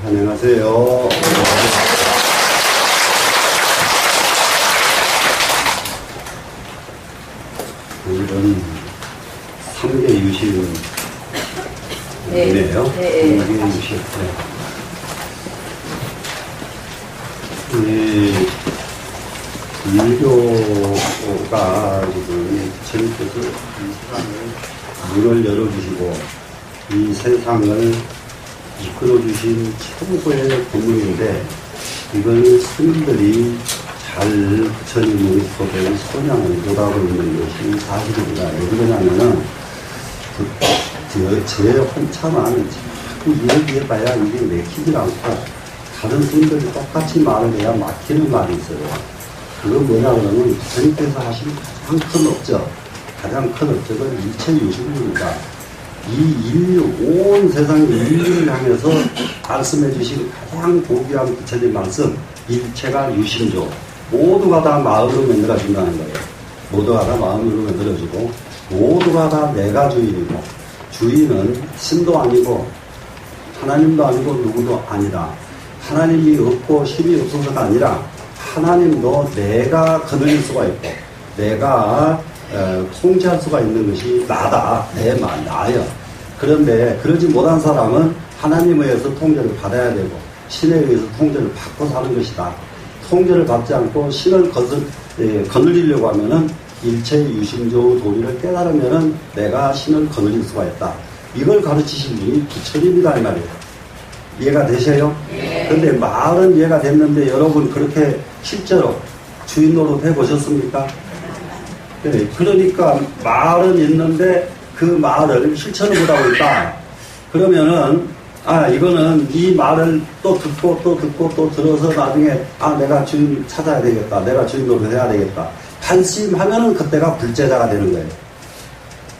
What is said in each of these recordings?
안녕하세요. 오늘은 3계 유신이네요. 네. 3계 유신. 네. 불교가 지금 부처님께서 이 세상을 문을 열어주시고 이 세상을 이끌어주신 최고의 법문인데, 이걸 스님들이 잘 부처님의 속에 소량을 못하고 있는 것이 사실입니다. 왜 그러냐면은 제 혼자만 자꾸 이야기해봐야 이게 맥히질 않고, 다른 스님들이 똑같이 말을 해야 막히는 말이 있어요. 그건 뭐냐 그러면 부처님께서 하신 가장 큰 업적은 일체유심입니다. 이 인류, 온 세상 인류를 향해서 말씀해 주신 가장 고귀한 부처님 말씀, 일체가 유심조. 모두가 다 마음으로 만들어진다는 거예요. 모두가 다 마음으로 만들어지고, 모두가 다 내가 주인이고, 주인은 신도 아니고 하나님도 아니고 누구도 아니다. 하나님이 없고 힘이 없어서가 아니라 하나님도 내가 거느릴 수가 있고 내가 통제할 수가 있는 것이 나다. 나야. 그런데 그러지 못한 사람은 하나님에 의해서 통제를 받아야 되고 신에 의해서 통제를 받고 사는 것이다. 통제를 받지 않고 신을 거느리려고 하면은 일체 유심조 도리를 깨달으면은 내가 신을 거느릴 수가 있다. 이걸 가르치신 분이 부처님이다 이 말이에요. 이해가 되세요? 네. 근데 말은 이해가 됐는데 여러분 그렇게 실제로 주인 노릇 해보셨습니까? 네. 그러니까 말은 있는데 그 말을 실천을 못하고 있다. 그러면은 이거는 이 말을 또 듣고 또 들어서 나중에 내가 주인 찾아야 되겠다. 내가 주인 노릇 해야 되겠다. 반심하면은 그때가 불제자가 되는 거예요.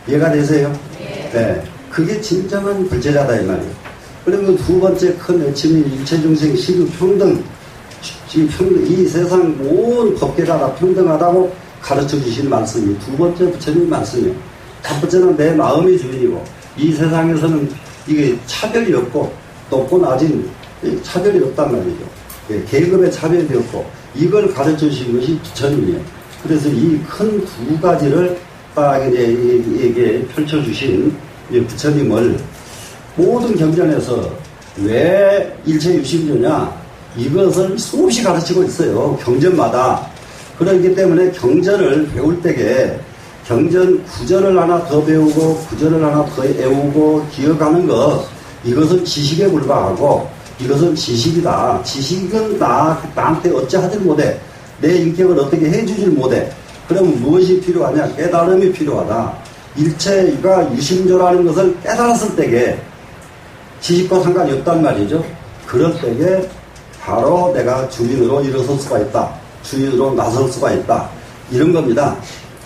이해가 되세요? 네. 그게 진정한 불제자다 이 말이에요. 그리고 두 번째 큰 외침이 일체중생 시류평등. 이 세상 온 법계가 다 평등하다고 가르쳐 주신 말씀이 두 번째 부처님 말씀이에요. 첫 번째는 내 마음이 주인이고, 이 세상에서는 이게 차별이 없고 높고 낮은 차별이 없단 말이죠. 계급의 차별이 없고, 이걸 가르쳐 주신 것이 부처님이에요. 그래서 이 큰 두 가지를 딱 이게 펼쳐 주신 부처님을 모든 경전에서 왜 일체유심조냐, 이것을 수없이 가르치고 있어요. 경전마다. 그렇기 때문에 경전을 배울 때에 경전 구절을 하나 더 배우고 구절을 하나 더 외우고 기억하는 것, 이것은 지식에 불과하고 이것은 지식이다. 지식은 나한테 어찌하질 못해. 내 인격을 어떻게 해주질 못해. 그럼 무엇이 필요하냐? 깨달음이 필요하다. 일체가 유심조라는 것을 깨달았을 때에 지식과 상관이 없단 말이죠. 그럴 때에 바로 내가 주인으로 일어설 수가 있다. 주인으로 나설 수가 있다. 이런 겁니다.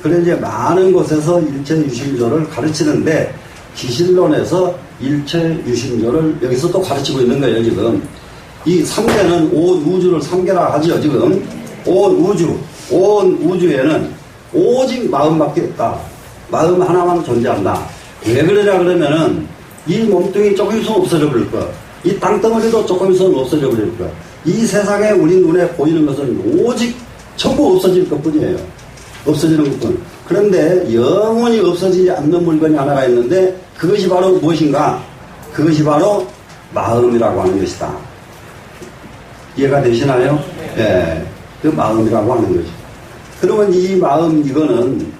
그래 이제 많은 곳에서 일체유심조를 가르치는데, 기실론에서 일체유심조를 여기서 또 가르치고 있는 거예요. 지금 이 3계는 온 우주를 3계라 하죠. 지금 온 우주에는 오직 마음밖에 없다. 마음 하나만 존재한다. 왜 그러냐 그러면은 이 몸뚱이 조금 있으면 없어져 버릴 거야. 이 땅덩어리도 조금 있으면 없어져 버릴 거야. 이 세상에 우리 눈에 보이는 것은 오직 전부 없어질 것뿐이에요. 없어지는 것뿐. 그런데 영원히 없어지지 않는 물건이 하나가 있는데, 그것이 바로 무엇인가? 그것이 바로 마음이라고 하는 것이다. 이해가 되시나요? 네. 그 마음이라고 하는 것이죠. 그러면 이 마음, 이거는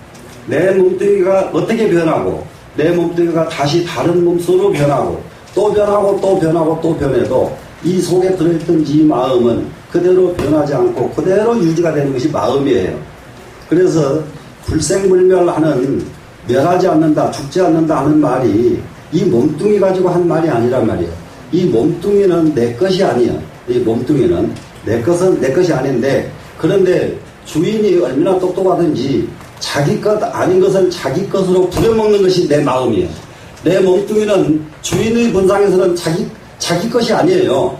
내 몸뚱이가 어떻게 변하고, 내 몸뚱이가 다시 다른 몸소로 변하고, 또 변하고, 또 변하고, 또 변해도 이 속에 들어있던 이 마음은 그대로 변하지 않고 그대로 유지가 되는 것이 마음이에요. 그래서 불생불멸하는, 멸하지 않는다, 죽지 않는다 하는 말이 이 몸뚱이 가지고 한 말이 아니란 말이에요. 이 몸뚱이는 내 것이 아니에요. 이 몸뚱이는 내 것이 아닌데, 그런데 주인이 얼마나 똑똑하든지 자기 것 아닌 것을 자기 것으로 부려먹는 것이 내 마음이에요. 내 몸뚱이는 주인의 본상에서는 자기 것이 아니에요.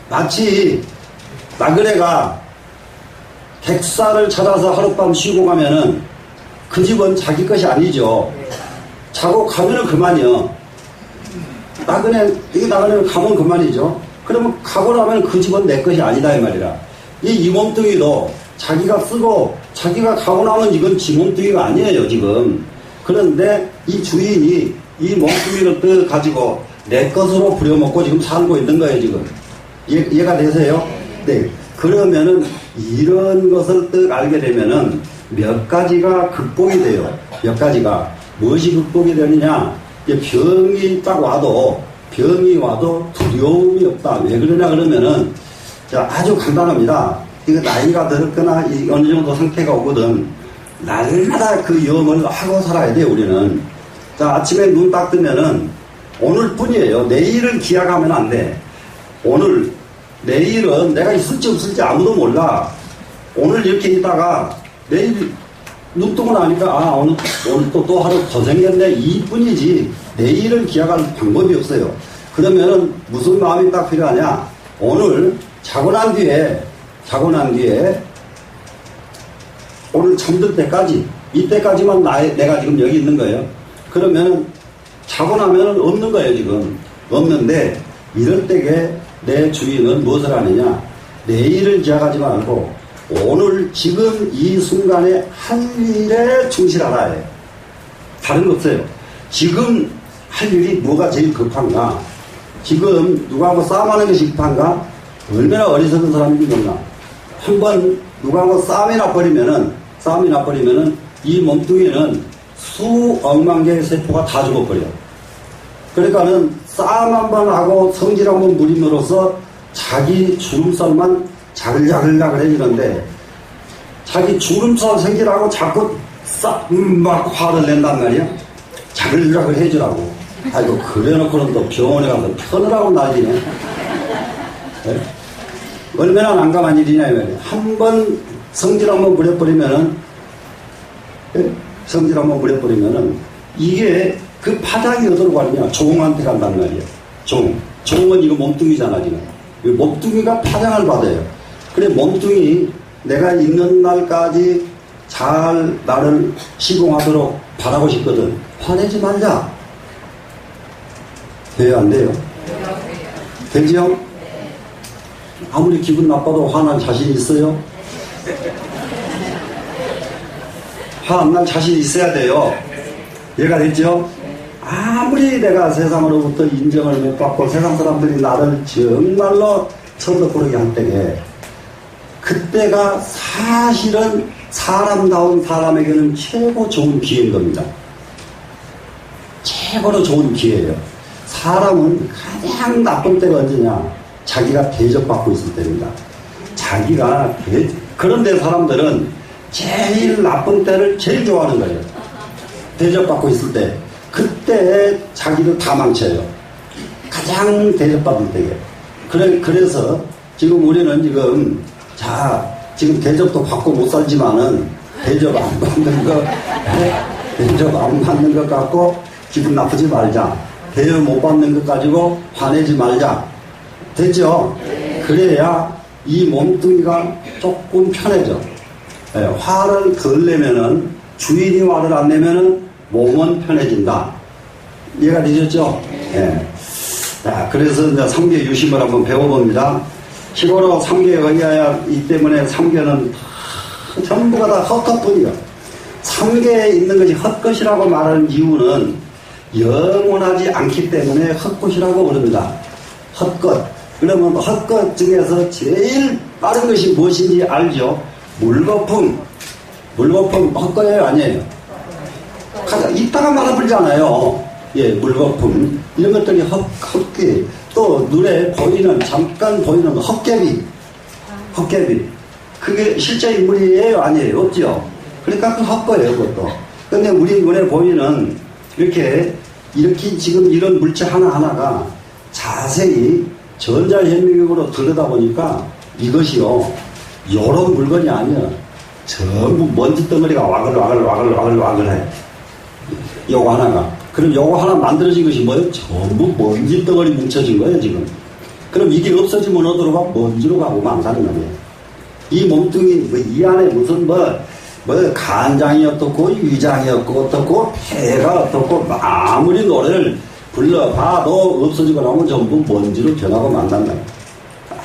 마치 나그네가 객사를 찾아서 하룻밤 쉬고 가면은 그 집은 자기 것이 아니죠. 자고 가면은 그만이요. 나그네는 가면 그만이죠. 그러면 가고 나면 그 집은 내 것이 아니다 이 말이라. 이 몸뚱이도 자기가 쓰고 자기가 가고 나면 이건 지 몸뚱이가 아니에요 지금. 그런데 이 주인이 이 몸뚱이를 또 가지고 내 것으로 부려먹고 지금 살고 있는 거예요 지금. 이해가 되세요? 네. 그러면은 이런 것을 딱 알게 되면은 몇 가지가 극복이 돼요. 몇 가지가. 무엇이 극복이 되느냐? 병이 딱 와도, 병이 와도 두려움이 없다. 왜 그러냐 그러면은, 자, 아주 간단합니다. 이거 나이가 들었거나 어느 정도 상태가 오거든. 날마다 그 염을 하고 살아야 돼요, 우리는. 자, 아침에 눈 딱 뜨면은 오늘 뿐이에요. 내일을 기약하면 안 돼. 오늘, 내일은 내가 있을지 없을지 아무도 몰라. 오늘 이렇게 있다가 내일 눈 뜨고 나니까 아 오늘 또 하루 더 생겼네 이 뿐이지 내일을 기약할 방법이 없어요. 그러면은 무슨 마음이 딱 필요하냐? 오늘 자고 난 뒤에 오늘 잠들 때까지 이때까지만 내가 지금 여기 있는 거예요. 그러면은 자고 나면은 없는 거예요 지금. 없는데 이럴 때에 내 주인은 무엇을 하느냐? 내일을 기약하지 말고 오늘 지금 이 순간에 할 일에 충실하라 해. 다른 거 없어요. 지금 할 일이 뭐가 제일 급한가? 지금 누구하고 싸움하는 것이 급한가? 얼마나 어리석은 사람인지 몰라. 한번 누구하고 싸움이 나버리면은 이 몸뚱이는 수억만 개의 세포가 다 죽어버려. 그러니까는 싸움 한번 하고 성질 한번 부림으로써 자기 주름살만 자글자글자글해지는데 자기 주름살 생기라고 자꾸 막 화를 낸단 말이야. 자글자글 해주라고. 아이고 그래놓고는 또 병원에 가서 편을 난리네. 네? 얼마나 난감한 일이냐 이거예요. 한번 성질 한번 부려버리면은 이게 그 파장이 어디로 가느냐? 종한테 간단 말이에요. 종은 이거 몸뚱이잖아 지금. 이 몸뚱이가 파장을 받아요. 그래 몸뚱이 내가 있는 날까지 잘 나를 시공하도록 바라고 싶거든. 화내지 말자. 돼요 안 돼요? 되죠? 아무리 기분 나빠도 화난 자신 있어요? 화 안 날 자신 있어야 돼요. 이해가 됐죠? 아무리 내가 세상으로부터 인정을 못 받고 세상 사람들이 나를 정말로 천덕꾸러기 할 때에 그때가 사실은 사람다운 사람에게는 최고 좋은 기회인 겁니다. 최고로 좋은 기회예요. 사람은 가장 나쁜 때가 언제냐? 자기가 대접받고 있을 때입니다. 그런데 사람들은 제일 나쁜 때를 제일 좋아하는 거예요. 대접받고 있을 때. 그때 자기를 다 망쳐요. 가장 대접받을 때에. 그래서 지금 우리는 지금 대접도 받고 못 살지만은 대접 안 받는 것 갖고 기분 나쁘지 말자. 대접 못 받는 것 가지고 화내지 말자. 됐죠? 그래야 이 몸뚱이가 조금 편해져. 화를 덜 내면은 주인이 화를 안 내면은 몸은 편해진다. 이해가 되셨죠? 자, 그래서 이제 3계 유심을 한번 배워봅니다. 시골로 3계에 의하여 이 때문에 3계는 전부가 다 헛것뿐이야. 3계에 있는 것이 헛것이라고 말하는 이유는 영원하지 않기 때문에 헛것이라고 부릅니다. 헛것. 그러면 헛것 중에서 제일 빠른 것이 무엇인지 알죠? 물거품. 물거품 헛것이에요? 아니에요? 가장 이따가 말아버리잖아요. 예, 물거품. 이런 것들이 헛개. 또 눈에 잠깐 보이는 헛개비. 그게 실제 인물이에요? 아니에요? 없죠? 그러니까 그 헛거예요, 그것도. 근데 우리 눈에 보이는 이렇게 지금 이런 물체 하나하나가 자세히 전자현미경으로 들여다보니까 이것이요, 요런 물건이 아니야. 전부 먼지 덩어리가 와글와글해. 요거 하나가. 그럼 요거 하나 만들어진 것이 뭐예요? 전부 먼지 덩어리 뭉쳐진 거예요, 지금. 그럼 이게 없어지면 어디로 가? 먼지로 가고 망사는 거예요. 이 몸뚱이, 이 안에 무슨 간장이 어떻고, 위장이 어떻고, 폐가 어떻고, 아무리 노래를 불러봐도 없어지고 나면 전부 먼지로 변하고 만난다.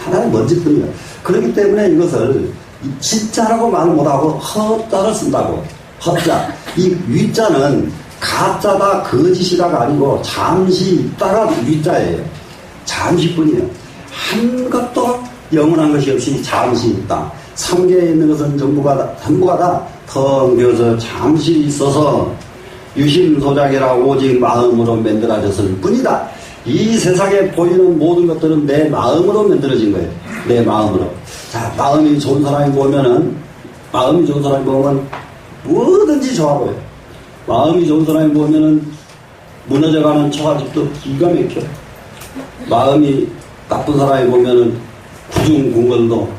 하나의 먼지뿐이에요. 그렇기 때문에 이것을 진짜라고 말 못하고 허자를 쓴다고. 허자. 이 위자는 가짜다, 거짓이다가 아니고 잠시 있다가 위자예요. 잠시뿐이에요. 한 것도 영원한 것이 없이 잠시 있다. 삼계에 있는 것은 전부가 다 텅 비어서 잠시 있어서 유심소작이라 오직 마음으로 만들어졌을 뿐이다. 이 세상에 보이는 모든 것들은 내 마음으로 만들어진 거예요. 내 마음으로. 자, 마음이 좋은 사람이 보면 뭐든지 좋아 보여요. 마음이 좋은 사람이 보면은 무너져가는 처가집도 기가 막혀. 마음이 나쁜 사람이 보면은 구중궁궐도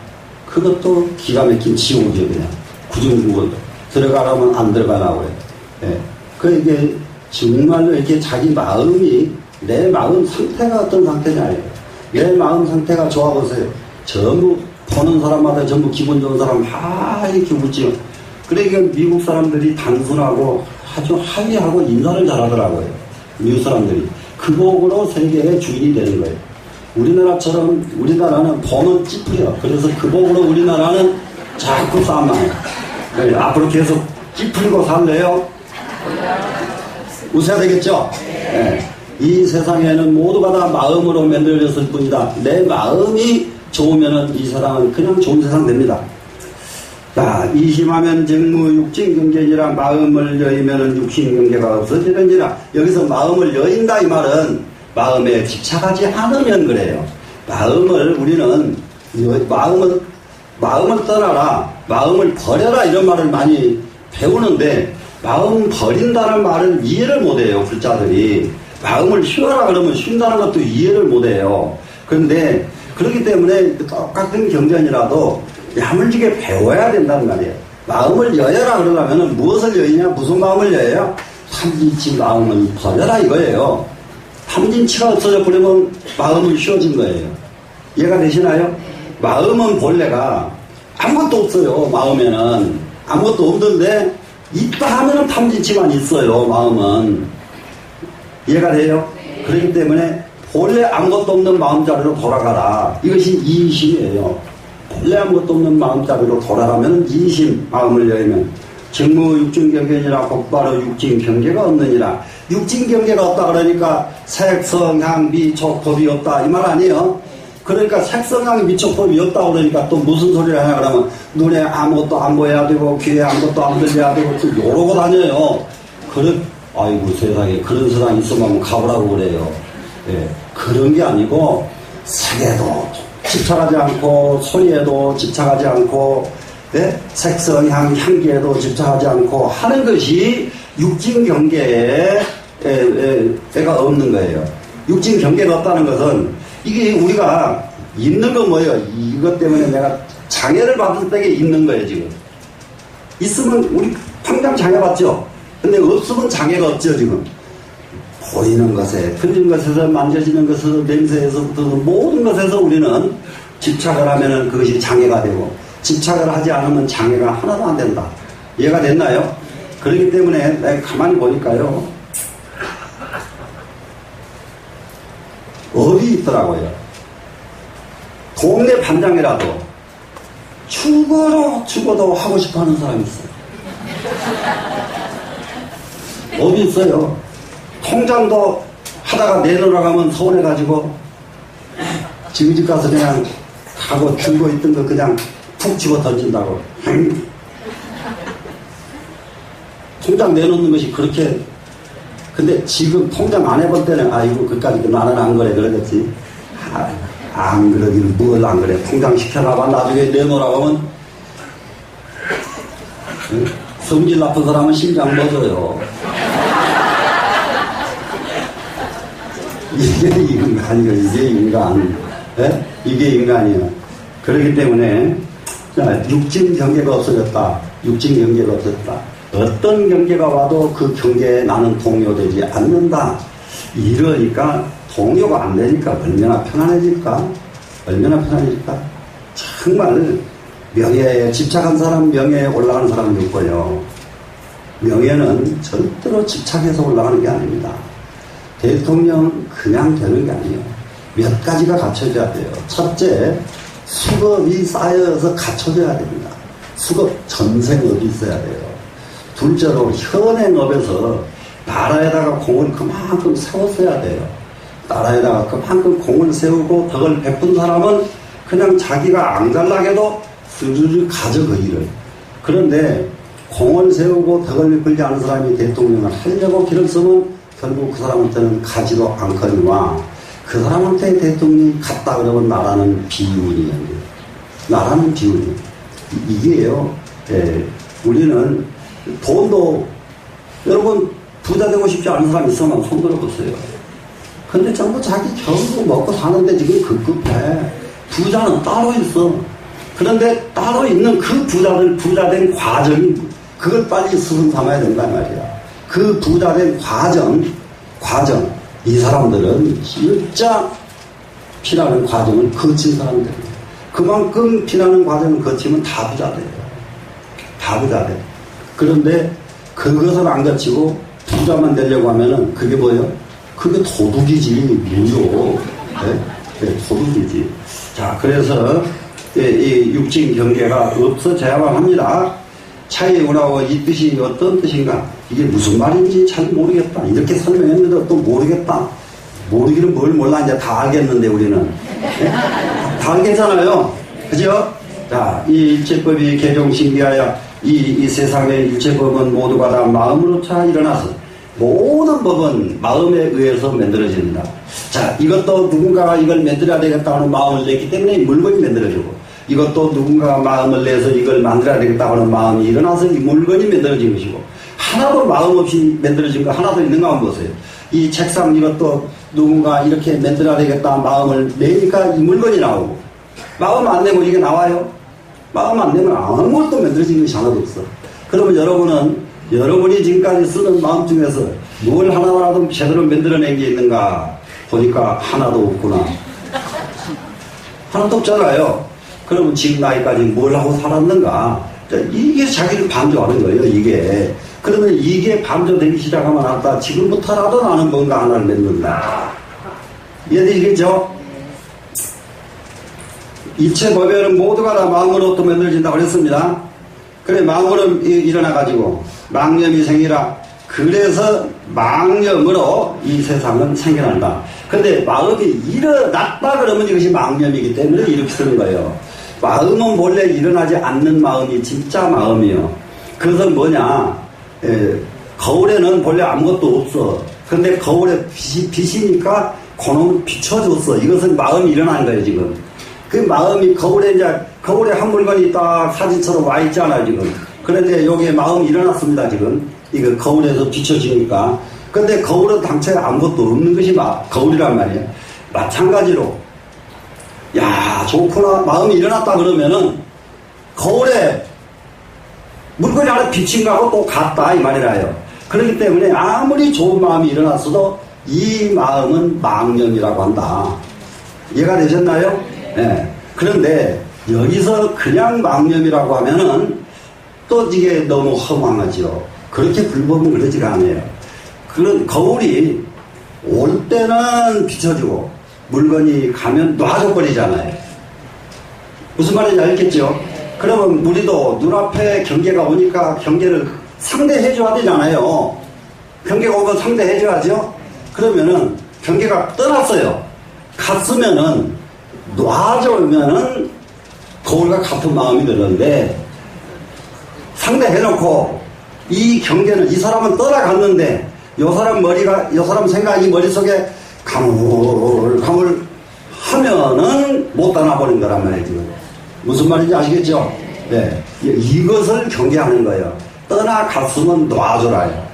그것도 기가 막힌 지옥이에요. 그냥 구중궁궐도 들어가라면 안 들어가라고 해요. 예. 이게 정말로 이렇게 자기 마음이 내 마음 상태가 어떤 상태냐. 내 마음 상태가 좋아 보세요. 전부 보는 사람마다 전부 기분 좋은 사람 이렇게 웃지요. 그러니까 미국 사람들이 단순하고 아주 하이하고 인사를 잘하더라고요. 미국 사람들이. 그 복으로 세계의 주인이 되는 거예요. 우리나라는 보면 찌푸려. 그래서 그 복으로 우리나라는 자꾸 싸움나요. 네, 앞으로 계속 찌푸리고 살래요? 웃어야 되겠죠? 네. 이 세상에는 모두가 다 마음으로 만들어졌을 뿐이다. 내 마음이 좋으면은 이 세상은 그냥 좋은 세상 됩니다. 자, 이심하면 정무 육진경계니라 마음을 여이면은 육신경계가 없어지는지라. 여기서 마음을 여인다 이 말은 마음에 집착하지 않으면 그래요. 우리는 마음을 떠나라, 마음을 버려라 이런 말을 많이 배우는데 마음 버린다는 말을 이해를 못해요. 불자들이. 마음을 쉬어라 그러면 쉰다는 것도 이해를 못해요. 그런데 그렇기 때문에 똑같은 경전이라도 야물지게 배워야 된다는 말이에요. 마음을 여여라 그러려면 무엇을 여이냐? 무슨 마음을 여여요? 탐진치 마음을 버려라 이거예요. 탐진치가 없어져 버리면 마음은 쉬워진 거예요. 이해가 되시나요? 마음은 본래가 아무것도 없어요. 마음에는 아무것도 없는데 있다 하면은 탐진치만 있어요. 마음은. 이해가 돼요? 그렇기 때문에 본래 아무것도 없는 마음자리로 돌아가라. 이것이 이심이에요. 본래 아무것도 없는 마음자리로 돌아가면 이심, 마음을 여이면 정무 육진경계니라 곧바로 육진경계가 없느니라. 육진경계가 없다 그러니까 색성향 미촉법이 없다 이 말 아니에요? 그러니까 색성향 미촉법이 없다 그러니까 또 무슨 소리를 하냐 그러면 눈에 아무것도 안 보여야 되고 귀에 아무것도 안 들려야 되고 또 이러고 다녀요. 아이고 세상에 그런 세상 있으면 한번 가보라고 그래요. 예, 그런 게 아니고 색에도 집착하지 않고 소리에도 집착하지 않고 예? 색성, 향기에도 집착하지 않고 하는 것이 육진경계가 없는 거예요. 육진경계가 없다는 것은 이게 우리가 있는 건 뭐예요? 이것 때문에 내가 장애를 받을 때에 있는 거예요. 지금 있으면 우리 당장 장애 받죠. 근데 없으면 장애가 없죠. 지금 보이는 것에, 들리는 것에서, 만져지는 것에서, 냄새에서부터 모든 것에서 우리는 집착을 하면은 그것이 장애가 되고, 집착을 하지 않으면 장애가 하나도 안 된다. 이해가 됐나요? 그렇기 때문에 내가 가만히 보니까요, 업이 있더라고요. 동네 반장이라도 죽어도 하고 싶어 하는 사람이 있어요. 업이 있어요. 통장도 하다가 내놓으라고 서운해가지고 지금 집 가서 그냥 하고 들고 있던 거 그냥 푹 집어 던진다고. 통장 내놓는 것이 그렇게. 근데 지금 통장 안 해볼 때는 아이고 그까짓 나는 안 그래 그러겠지. 안 그러긴 뭘 안 그래. 통장 시켜놔봐 나중에 내놓으라고 하면 성질 나쁜 사람은 심장 멎어요. 이게 인간이요. 이게 인간. 예? 이게 인간이에요. 그렇기 때문에 자, 육진 경계가 없어졌다. 육진 경계가 없어졌다. 어떤 경계가 와도 그 경계에 나는 동요되지 않는다. 이러니까 동요가 안 되니까 얼마나 편안해질까? 얼마나 편안해질까? 정말 명예에 집착한 사람, 명예에 올라가는 사람도 있고요. 명예는 절대로 집착해서 올라가는 게 아닙니다. 대통령 그냥 되는 게 아니에요. 몇 가지가 갖춰져야 돼요. 첫째, 수급이 쌓여서 갖춰져야 됩니다. 수급 전생업이 있어야 돼요. 둘째로 현행업에서 나라에다가 공을 그만큼 세웠어야 돼요. 나라에다가 그만큼 공을 세우고 덕을 베푼 사람은 그냥 자기가 앙달락해도 스르르 가져 그 일을. 그런데 공을 세우고 덕을 베풀지 않은 사람이 대통령을 하려고 길을 쓰면 결국 그 사람한테는 가지도 않거니와 그 사람한테 대통령이 갔다 그러면 나라는 비운이에요. 나라는 비운이에요. 이게요. 예, 우리는 돈도 여러분 부자 되고 싶지 않은 사람 있으면 손 들어보세요. 근데 전부 자기 겨우 먹고 사는데 지금 급급해. 부자는 따로 있어. 그런데 따로 있는 그 부자된 과정이 그걸 빨리 스승 삼아야 된단 말이야. 그 부자된 과정, 이 사람들은 진짜 피나는 과정을 거친 사람들이에요. 그만큼 피나는 과정을 거치면 다 부자 돼요. 다 부자 돼. 그런데 그것을 안 거치고 부자만 되려고 하면은 그게 뭐예요? 그게 도둑이지, 무효. 네? 도둑이지. 자, 그래서 이 육진 경계가 없어져야만 합니다. 차이운하고 이 뜻이 어떤 뜻인가? 이게 무슨 말인지 잘 모르겠다. 이렇게 설명했는데 또 모르겠다. 모르기는 뭘 몰라. 이제 다 알겠는데 우리는. 네? 다 알겠잖아요. 그죠? 자, 이 일체법이 개종신비하여 이 세상의 일체법은 모두가 다 마음으로 차 일어나서 모든 법은 마음에 의해서 만들어집니다. 자, 이것도 누군가가 이걸 만들어야 되겠다 하는 마음을 냈기 때문에 물건이 만들어지고, 이것도 누군가가 마음을 내서 이걸 만들어야 되겠다 하는 마음이 일어나서 이 물건이 만들어진 것이고, 하나도 마음 없이 만들어진 거 하나도 있는가 한번 보세요. 이 책상 이것도 누군가 이렇게 만들어야 되겠다 마음을 내니까 이 물건이 나오고, 마음 안 내고 이게 나와요? 마음 안 내면 아무것도 만들어진 것이 하나도 없어. 그러면 여러분이 지금까지 쓰는 마음 중에서 뭘 하나라도 제대로 만들어낸 게 있는가 보니까 하나도 없구나. 하나도 없잖아요. 그러면 지금 나이까지 뭘 하고 살았는가? 이게 자기를 반조하는 거예요, 이게. 그러면 이게 반조되기 시작하면 아까 지금부터라도 나는 뭔가 하나를 만든다. 이해되시겠죠? 일체 법에는 모두가 다 마음으로부터 만들어진다고 그랬습니다. 그래, 마음으로 일어나가지고 망념이 생기라. 그래서 망념으로 이 세상은 생겨난다. 근데 마음이 일어났다 그러면 이것이 망념이기 때문에 이렇게 쓰는 거예요. 마음은 원래 일어나지 않는 마음이 진짜 마음이요. 그것은 뭐냐? 거울에는 본래 아무것도 없어. 근데 거울에 빛이니까 그놈을 비춰줬어. 이것은 마음이 일어난 거예요, 지금. 그 마음이 거울에 한 물건이 딱 사진처럼 와 있잖아요, 지금. 그런데 여기에 마음이 일어났습니다, 지금. 이거 거울에서 비춰지니까. 근데 거울은 당초에 아무것도 없는 것이 거울이란 말이에요. 마찬가지로, 야, 좋구나. 마음이 일어났다 그러면은, 거울에 물건이 하나 비친 거하고 또 같다, 이 말이라요. 그렇기 때문에 아무리 좋은 마음이 일어났어도 이 마음은 망념이라고 한다. 이해가 되셨나요? 네. 그런데 여기서 그냥 망념이라고 하면은 또 이게 너무 허망하죠. 그렇게 불법은 그러지가 않아요. 그런 거울이 올 때는 비춰주고 물건이 가면 놔줘버리잖아요. 무슨 말인지 알겠죠? 그러면 우리도 눈앞에 경계가 오니까 경계를 상대해줘야 되잖아요. 경계가 오면 상대해줘야죠? 그러면은 경계가 떠났어요. 갔으면은 놔주면은 거울과 같은 마음이 드는데, 상대해놓고 이 경계는 이 사람은 떠나갔는데 요 사람 생각이 머릿속에 가물가물 하면은 못 떠나버린 거란 말이에요, 지금. 무슨 말인지 아시겠죠? 네. 이것을 경계하는 거예요. 떠나갔으면 놔줘라요.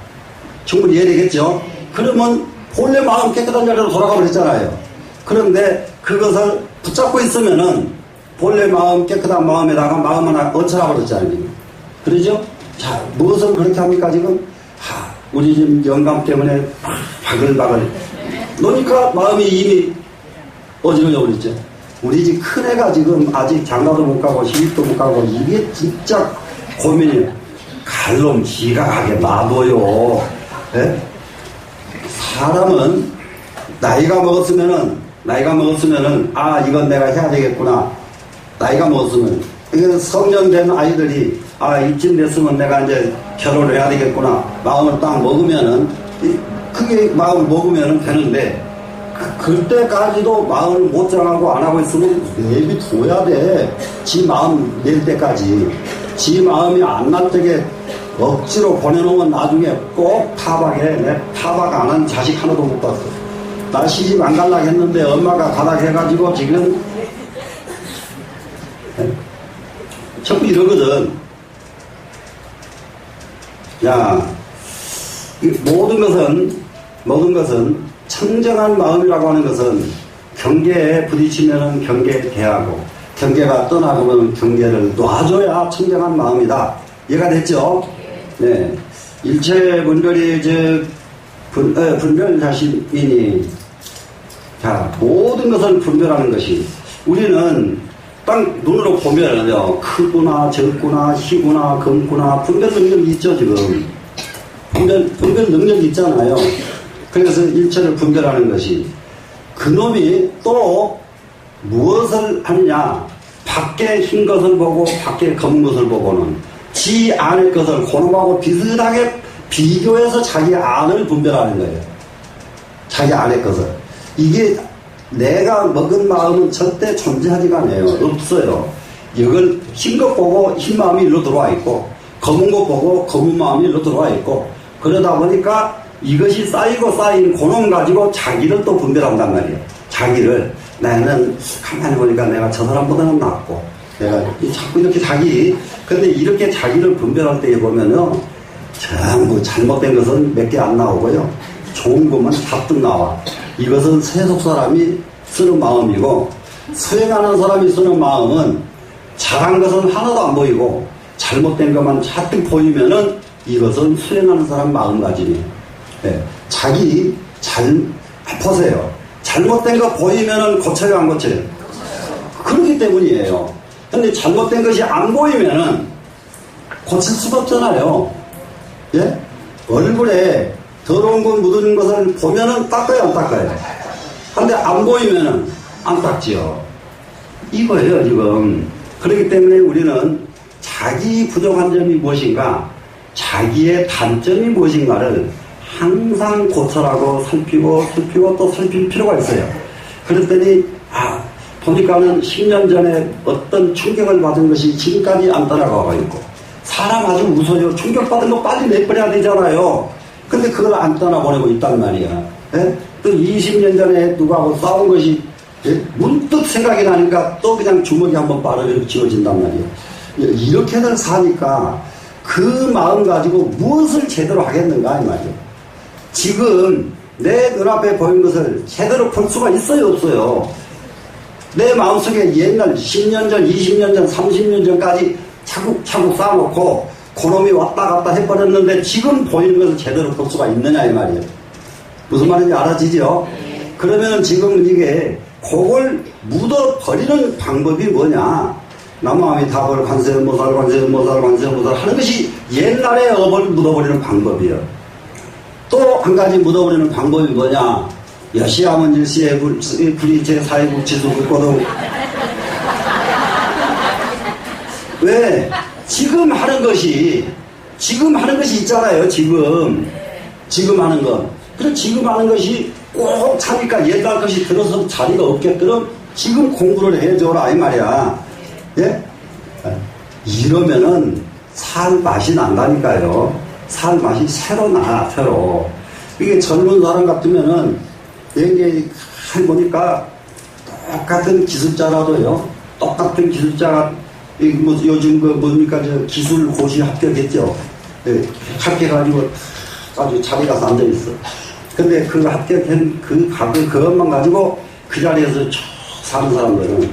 충분히 이해되겠죠? 그러면 본래 마음 깨끗한 자리로 돌아가 버렸잖아요. 그런데 그것을 붙잡고 있으면은 본래 마음 깨끗한 마음에다가 마음 하나 얹혀라 버렸잖아요. 그러죠? 자, 무엇을 그렇게 합니까, 지금? 우리 지금 영감 때문에 바글바글. 노니까 마음이 이미 어지러져 버렸죠. 우리 집 큰애가 지금 아직 장가도 못 가고 시집도 못 가고 이게 진짜 고민이에요. 갈놈 지가 가게 놔둬요. 네? 사람은 나이가 먹었으면은 나이가 먹었으면은, 아, 이건 내가 해야 되겠구나. 나이가 먹었으면. 이게 성년된 아이들이, 아, 이쯤 됐으면 내가 이제 결혼을 해야 되겠구나. 마음을 딱 먹으면은, 크게 마음을 먹으면은 되는데, 그때까지도 마음을 못 정하고 안 하고 있으면 내비둬야 돼. 지 마음 낼 때까지. 지 마음이 안 날 적에 억지로 보내놓으면 나중에 꼭 타박해. 내 타박 안 한 자식 하나도 못 봤어. 나 시집 안 갈라 했는데 엄마가 가라 해가지고 지금 전부 이러거든. 야, 이 모든 것은 청정한 마음이라고 하는 것은 경계에 부딪히면 경계에 대하고 경계가 떠나고면 경계를 놔줘야 청정한 마음이다. 이해가 됐죠? 네. 일체 분별이 분별 자신이니 자, 모든 것을 분별하는 것이 우리는 딱 눈으로 보면요. 크구나, 적구나, 희구나, 금구나 분별 능력이 있죠, 지금. 분별 능력이 있잖아요. 그래서 일체를 분별하는 것이 그놈이 또 무엇을 하느냐. 밖에 흰 것을 보고 밖에 검은 것을 보고는 지 안의 것을 그놈하고 비슷하게 비교해서 자기 안을 분별하는 거예요. 자기 안의 것을. 이게 내가 먹은 마음은 절대 존재하지가 않아요. 없어요. 이걸 흰 것 보고 흰 마음이 일로 들어와 있고 검은 것 보고 검은 마음이 일로 들어와 있고 그러다 보니까 이것이 쌓이고 쌓인 그놈 가지고 자기를 또 분별한단 말이에요. 자기를 나는 가만히 보니까 내가 저 사람보다는 낫고 내가 자꾸 이렇게 근데 이렇게 자기를 분별할 때 보면은 전부 잘못된 것은 몇 개 안 나오고요. 좋은 것만 가득 나와. 이것은 세속 사람이 쓰는 마음이고 수행하는 사람이 쓰는 마음은 잘한 것은 하나도 안 보이고 잘못된 것만 잔뜩 보이면은 이것은 수행하는 사람 마음가짐이에요. 네. 보세요. 잘못된 거 보이면은 고쳐요, 안 고쳐요? 그렇기 때문이에요. 근데 잘못된 것이 안 보이면은 고칠 수가 없잖아요. 예? 얼굴에 더러운 것 묻은 것을 보면은 닦아요, 안 닦아요? 근데 안 보이면은 안 닦지요. 이거예요, 지금. 그렇기 때문에 우리는 자기 부족한 점이 무엇인가, 자기의 단점이 무엇인가를 항상 고쳐라고 살피고 또 살필 필요가 있어요. 그랬더니, 보니까는 10년 전에 어떤 충격을 받은 것이 지금까지 안 따라가고 있고, 사람 아주 무서워요. 충격받은 거 빨리 내버려야 되잖아요. 근데 그걸 안 떠나보내고 있단 말이야. 예? 또 20년 전에 누구하고 싸운 것이 문득 생각이 나니까 또 그냥 주먹이 한번 빠르게 지워진단 말이에요. 이렇게들 사니까 그 마음 가지고 무엇을 제대로 하겠는가 이 말이에요. 지금 내 눈앞에 보인 것을 제대로 볼 수가 있어요, 없어요? 내 마음속에 옛날 10년 전, 20년 전, 30년 전까지 차곡차곡 쌓아놓고 그놈이 왔다 갔다 해버렸는데 지금 보이는 것을 제대로 볼 수가 있느냐 이 말이에요. 무슨 말인지 알아지죠? 그러면 지금 이게 그걸 묻어버리는 방법이 뭐냐. 남마음이 답을 관세음보살 하는 것이 옛날에 업을 묻어버리는 방법이에요. 또 한 가지 묻어버리는 방법이 뭐냐. 여시하면 일시에 불이 제4의 불치수 왜? 지금 하는 것이 있잖아요, 지금 하는 건. 그래, 지금 하는 것이 꼭 차니까 옛날 것이 들어서 자리가 없게끔 지금 공부를 해줘라, 이 말이야. 예? 이러면은 살 맛이 난다니까요. 살 맛이 새로 나, 새로. 이게 젊은 사람 같으면은, 이게 보니까 똑같은 기술자라도요, 똑같은 기술자가 요즘 뭡니까, 기술고시 합격했죠. 네, 합격해가지고 아주 자리 가서 앉아있어. 근데 그 합격한 그것만 가지고 그 자리에서 쭉 사는 사람들은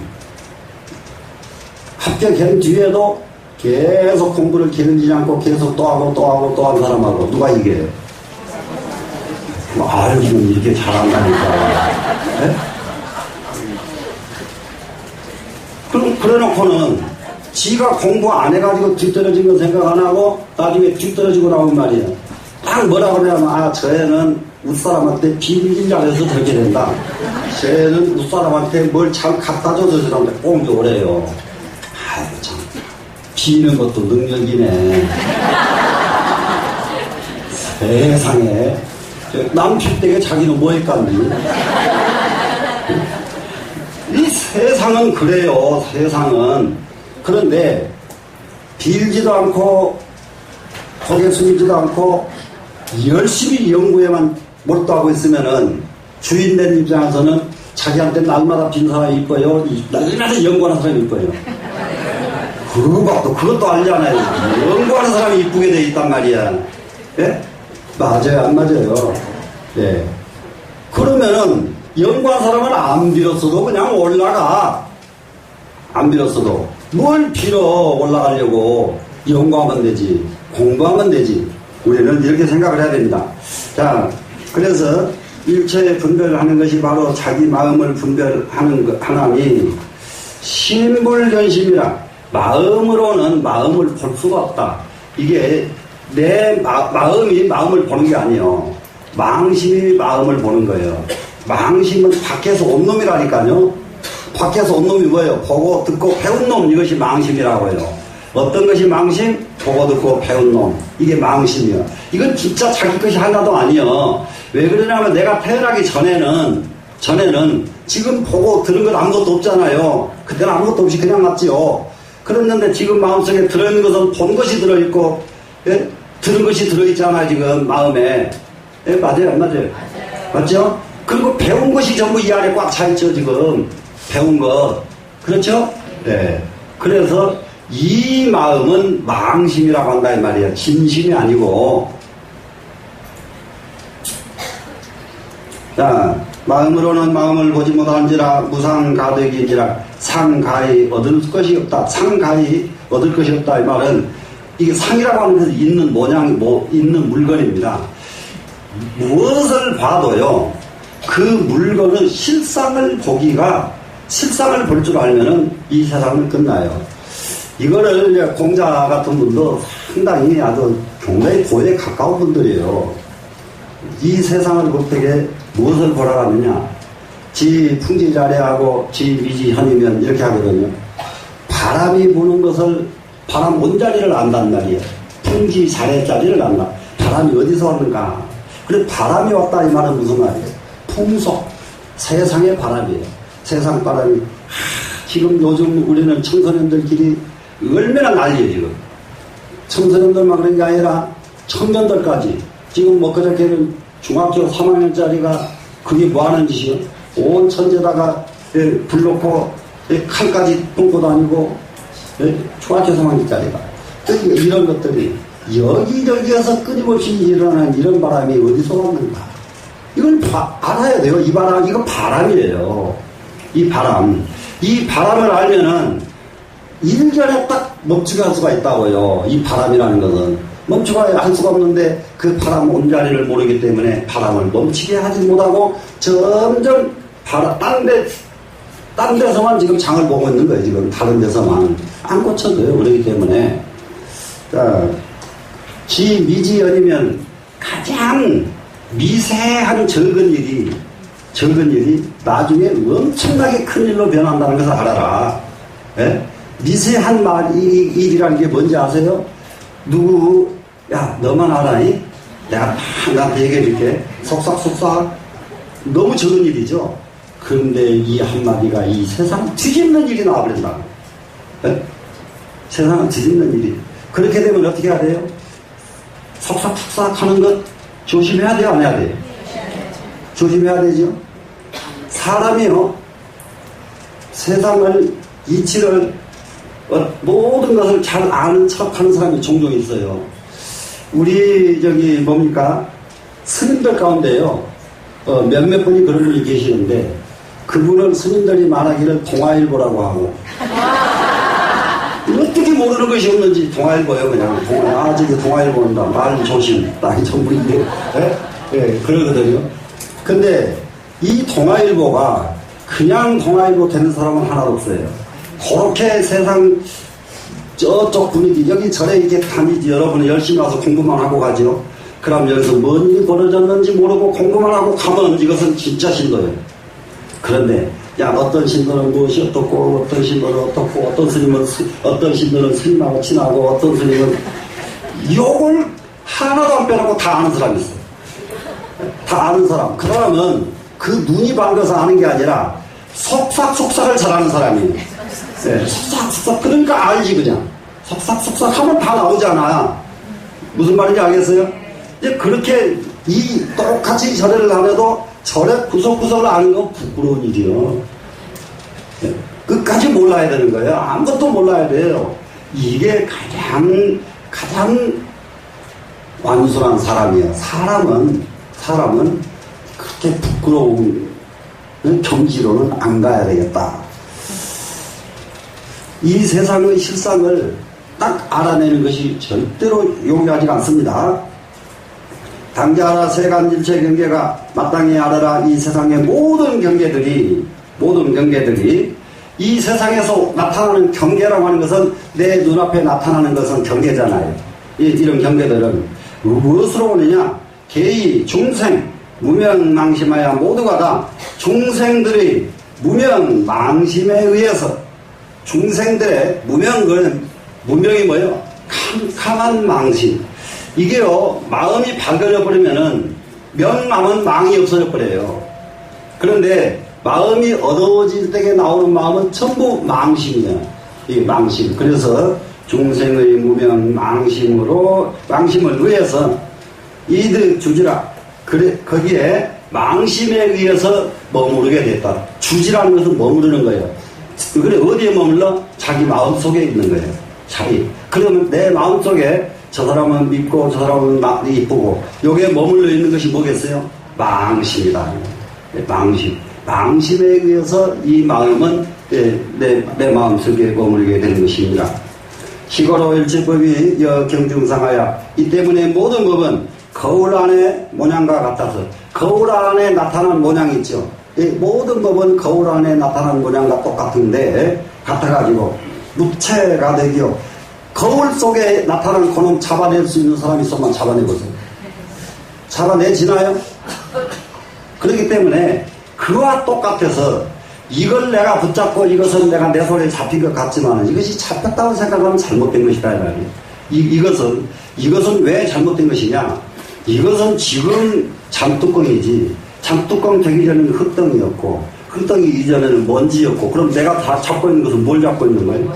합격한 뒤에도 계속 공부를 기르지 않고 계속 또 하는 사람하고 누가 이겨요? 지금 이렇게 잘한다니까. 네? 그래 놓고는 지가 공부 안 해가지고 뒤떨어진 건 생각 안 하고 나중에 뒤떨어지고 나오는 말이야. 딱 뭐라 그러냐면 저 애는 웃사람한테 비밀 잘해서 저렇게 된다. 쟤는 웃사람한테 뭘 잘 갖다 줘서 저런데 꼭 오래요. 아이고 참 비는 것도 능력이네. 세상에 남 필때게 자기는 뭐 했겠니? 이 세상은 그래요. 세상은. 그런데 빌지도 않고 고개 숙이지도 않고 열심히 연구에만 몰두하고 있으면은 주인된 입장에서는 자기한테 날마다 빈 사람이 이뻐요. 날마다 연구하는 사람이 이뻐요. 그것도 알잖아요. 연구하는 사람이 이쁘게 돼 있단 말이야. 예? 맞아요, 안 맞아요? 예. 그러면은 연구한 사람은 안 빌었어도 그냥 올라가. 안 빌었어도 뭘 빌어 올라가려고. 연구하면 되지, 공부하면 되지. 우리는 이렇게 생각을 해야 됩니다. 자, 그래서 일체에 분별하는 것이 바로 자기 마음을 분별하는 하나니 심불견심이라. 마음으로는 마음을 볼 수가 없다. 이게 내 마음이 마음을 보는 게 아니에요. 망심이 마음을 보는 거예요. 망심은 밖에서 온 놈이라니까요. 밖에서 온 놈이 뭐예요? 보고 듣고 배운 놈, 이것이 망심이라고 해요. 어떤 것이 망심? 보고 듣고 배운 놈. 이게 망심이야. 이건 진짜 자기 것이 하나도 아니야. 왜 그러냐면 내가 태어나기 전에는 지금 보고 들은 건 아무것도 없잖아요. 그때는 아무것도 없이 그냥 왔지요. 그랬는데 지금 마음속에 들어있는 것은 본 것이 들어있고, 예? 들은 것이 들어있잖아요, 지금 마음에. 예? 맞아요, 안 맞아요? 맞죠? 그리고 배운 것이 전부 이 안에 꽉 차있죠, 지금. 배운 것. 그렇죠? 네. 그래서 이 마음은 망심이라고 한다, 이 말이에요. 진심이 아니고. 자, 마음으로는 마음을 보지 못한지라 무상가득인지라 상가히 얻을 것이 없다. 상가히 얻을 것이 없다. 이 말은 이게 상이라고 하는 것은 있는 모양, 있는 물건입니다. 무엇을 봐도요, 그 물건은 실상을 볼 줄 알면은 이 세상은 끝나요. 이거를 이제 공자 같은 분도 상당히 아주 굉장히 도에 가까운 분들이에요. 이 세상을 볼 때에 무엇을 보라 하느냐? 지 풍지자래하고 지 미지현이면 이렇게 하거든요. 바람이 부는 것을 바람 온자리를 안단 말이에요. 풍지자래자리를 안다. 바람이 어디서 왔는가? 그래 바람이 왔다 이 말은 무슨 말이에요? 풍속, 세상의 바람이에요. 세상 바람이 지금 요즘 우리는 청소년들끼리 얼마나 난리예요 지금. 청소년들만 그런 게 아니라 청년들까지 지금 뭐 그저께는 중학교 3학년짜리가 그게 뭐 하는 짓이요? 온 천재다가 불 놓고 칼까지 뿜고 다니고 중학교 3학년짜리가 이런 것들이 여기저기에서 끊임없이 일어나는 이런 바람이 어디서 왔는가? 이걸 알아야 돼요. 이 바람, 이거 바람이에요. 이 바람을 알면은 일전에 딱 멈추게 할 수가 있다고요. 이 바람이라는 것은 멈추게 할 수가 없는데 그 바람 온자리를 모르기 때문에 바람을 멈추게 하지 못하고 점점 딴 데서만 지금 장을 보고 있는 거예요. 지금 다른 데서만 안 고쳐져요. 그렇기 때문에 자, 지 미지연이면 가장 미세한 적은 일이 나중에 엄청나게 큰 일로 변한다는 것을 알아라. 예? 미세한 일이라는 게 뭔지 아세요? 야, 너만 알아니? 내가 나한테 얘기해 줄게. 속삭. 너무 적은 일이죠? 그런데 이 한마디가 이 세상 뒤집는 일이 나와버린다. 예? 세상은 뒤집는 일이. 그렇게 되면 어떻게 해야 돼요? 속삭 하는 것 조심해야 돼요? 안 해야 돼요? 조심해야 되죠? 사람이요, 세상을, 이치를, 모든 것을 잘 아는 척 하는 사람이 종종 있어요. 우리, 스님들 가운데요, 몇몇 분이 그런 분이 계시는데, 그분은 스님들이 말하기를 동아일보라고 하고, 어떻게 모르는 것이 없는지 동아일보예요, 그냥. 저기 동아일보입니다. 말 조심. 딱 전부 이게, 그러거든요. 근데 이 동아일보가 그냥 동아일보 되는 사람은 하나도 없어요. 그렇게 세상 저쪽 분위기, 여기 절에 이렇게 다니지, 여러분은 열심히 와서 공부만 하고 가죠. 그럼 여기서 뭔 일이 벌어졌는지 모르고 공부만 하고 가면 이것은 진짜 신도예요. 그런데 야, 어떤 신도는 무엇이 어떻고, 어떤 신도는 어떻고, 어떤 신도는 스님하고 친하고, 어떤 스님은 욕을 하나도 안 빼놓고 다 아는 사람이 있어요. 다 아는 사람. 그 사람은 그 눈이 밝아서 아는 게 아니라 속삭속삭을 잘하는 사람이에요. 네, 속삭속삭. 그러니까 알지, 그냥. 속삭속삭 하면 다 나오잖아. 무슨 말인지 알겠어요? 이제 그렇게 똑같이 절에를 안 해도 절의 구석구석을 아는 건 부끄러운 일이요. 네, 끝까지 몰라야 되는 거예요. 아무것도 몰라야 돼요. 이게 가장 완순한 사람이에요. 사람은 그렇게 부끄러운 경지로는 안 가야 되겠다. 이 세상의 실상을 딱 알아내는 것이 절대로 용이하지 않습니다. 당자하라 세간일체 경계가 마땅히 알아라. 이 세상의 모든 경계들이 이 세상에서 나타나는 경계라고 하는 것은 내 눈앞에 나타나는 것은 경계잖아요. 이런 경계들은 무엇으로 오느냐? 개의 중생 무명망심하여 모두가 다 중생들의 무명망심에 의해서 중생들의 무명이 뭐예요? 캄캄한 망심. 이게요, 마음이 밝아져 버리면은 명망은 망이 없어져 버려요. 그런데 마음이 어두워질 때에 나오는 마음은 전부 망심이에요. 이 망심. 그래서 중생의 무명 망심을 위해서 이득 주지라. 그래, 거기에 망심에 의해서 머무르게 됐다. 주지라는 것은 머무르는 거예요. 그래, 어디에 머물러? 자기 마음 속에 있는 거예요. 그러면 내 마음 속에 저 사람은 믿고 저 사람은 이쁘고 여기에 머물러 있는 것이 뭐겠어요? 망심이다. 망심에 의해서 이 마음은 내 마음 속에 머물게 되는 것입니다. 시거로 일체법이 경중상하여 이 때문에 모든 법은 거울 안에 모양과 같아서 거울 안에 나타난 모양이 있죠. 모든 법은 거울 안에 나타난 모양과 똑같은데 같아가지고 무체가 되기요. 거울 속에 나타난 그놈 잡아낼 수 있는 사람이 있으면 잡아내보세요. 잡아내지나요? 그렇기 때문에 그와 똑같아서 이걸 내가 붙잡고 이것은 내가 내 손에 잡힌 것 같지만 이것이 잡혔다고 생각하면 잘못된 것이다. 이것은 왜 잘못된 것이냐? 이것은 지금 잠뚜껑이지. 잠뚜껑 되기 전에는 흙덩이였고 흙덩이 이전에는 먼지였고 그럼 내가 다 잡고 있는 것은 뭘 잡고 있는 거예요?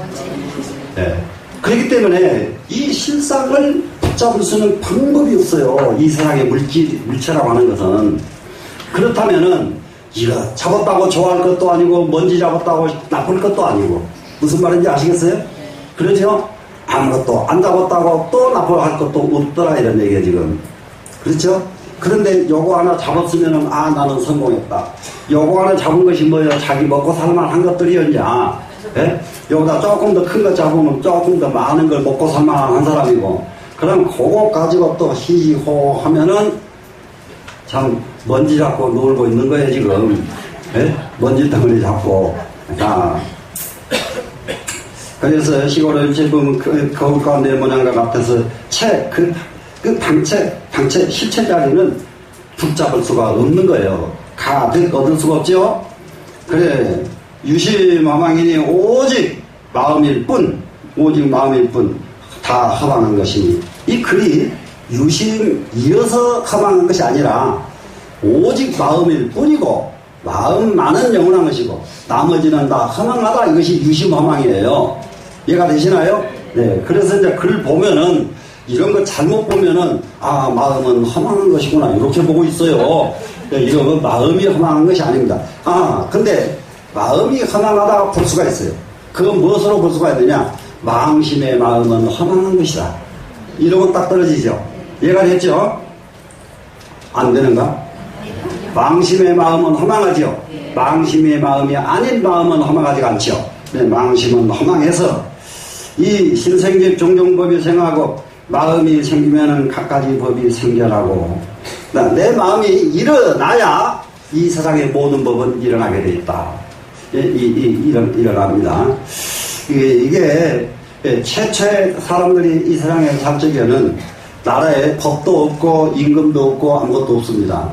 네. 그렇기 때문에 이 실상을 붙잡을 수 있는 방법이 없어요. 이 세상의 물체라고 하는 것은. 그렇다면은 이거 잡았다고 좋아할 것도 아니고 먼지 잡았다고 나쁠 것도 아니고 무슨 말인지 아시겠어요? 그렇죠? 아무것도 안 잡았다고 또 나쁠 것도 없더라 이런 얘기예요 지금. 그렇죠? 그런데 요거 하나 잡았으면은 나는 성공했다. 요거 하나 잡은 것이 뭐예요? 자기 먹고 살만한 것들이었냐? 예? 요거다 조금 더 큰 거 잡으면 조금 더 많은 걸 먹고 살만한 사람이고 그럼 그거 가지고 또 히히호 하면은 참 먼지 잡고 놀고 있는 거예요 지금. 예? 먼지 덩어리 잡고. 그래서 시골의 일체 보면 거울 가운데 모양과 같아서 방체 실체 자리는 붙잡을 수가 없는 거예요. 가득 얻을 수가 없죠. 그래 유심화망이니 오직 마음일 뿐 다 허망한 것이니 이 글이 유심이어서 허망한 것이 아니라 오직 마음일 뿐이고 마음만은 영원한 것이고 나머지는 다 허망하다. 이것이 유심허망이에요. 이해가 되시나요? 네. 그래서 이제 글 보면은 이런 거 잘못 보면은 마음은 허망한 것이구나 이렇게 보고 있어요. 이런 건 마음이 허망한 것이 아닙니다. 근데 마음이 허망하다 볼 수가 있어요. 그건 무엇으로 볼 수가 있느냐? 망심의 마음은 허망한 것이다. 이러고 딱 떨어지죠. 이해가 됐죠? 안 되는가? 망심의 마음은 허망하죠. 망심의 마음이 아닌 마음은 허망하지 않죠. 네, 망심은 허망해서 이 신생집 종종법이 생하고 마음이 생기면은 갖가지 법이 생겨나고 내 마음이 일어나야 이 세상의 모든 법은 일어나게 돼 있다. 일어납니다. 이게 최초의 사람들이 이 세상에 살 적에는 나라에 법도 없고 임금도 없고 아무것도 없습니다.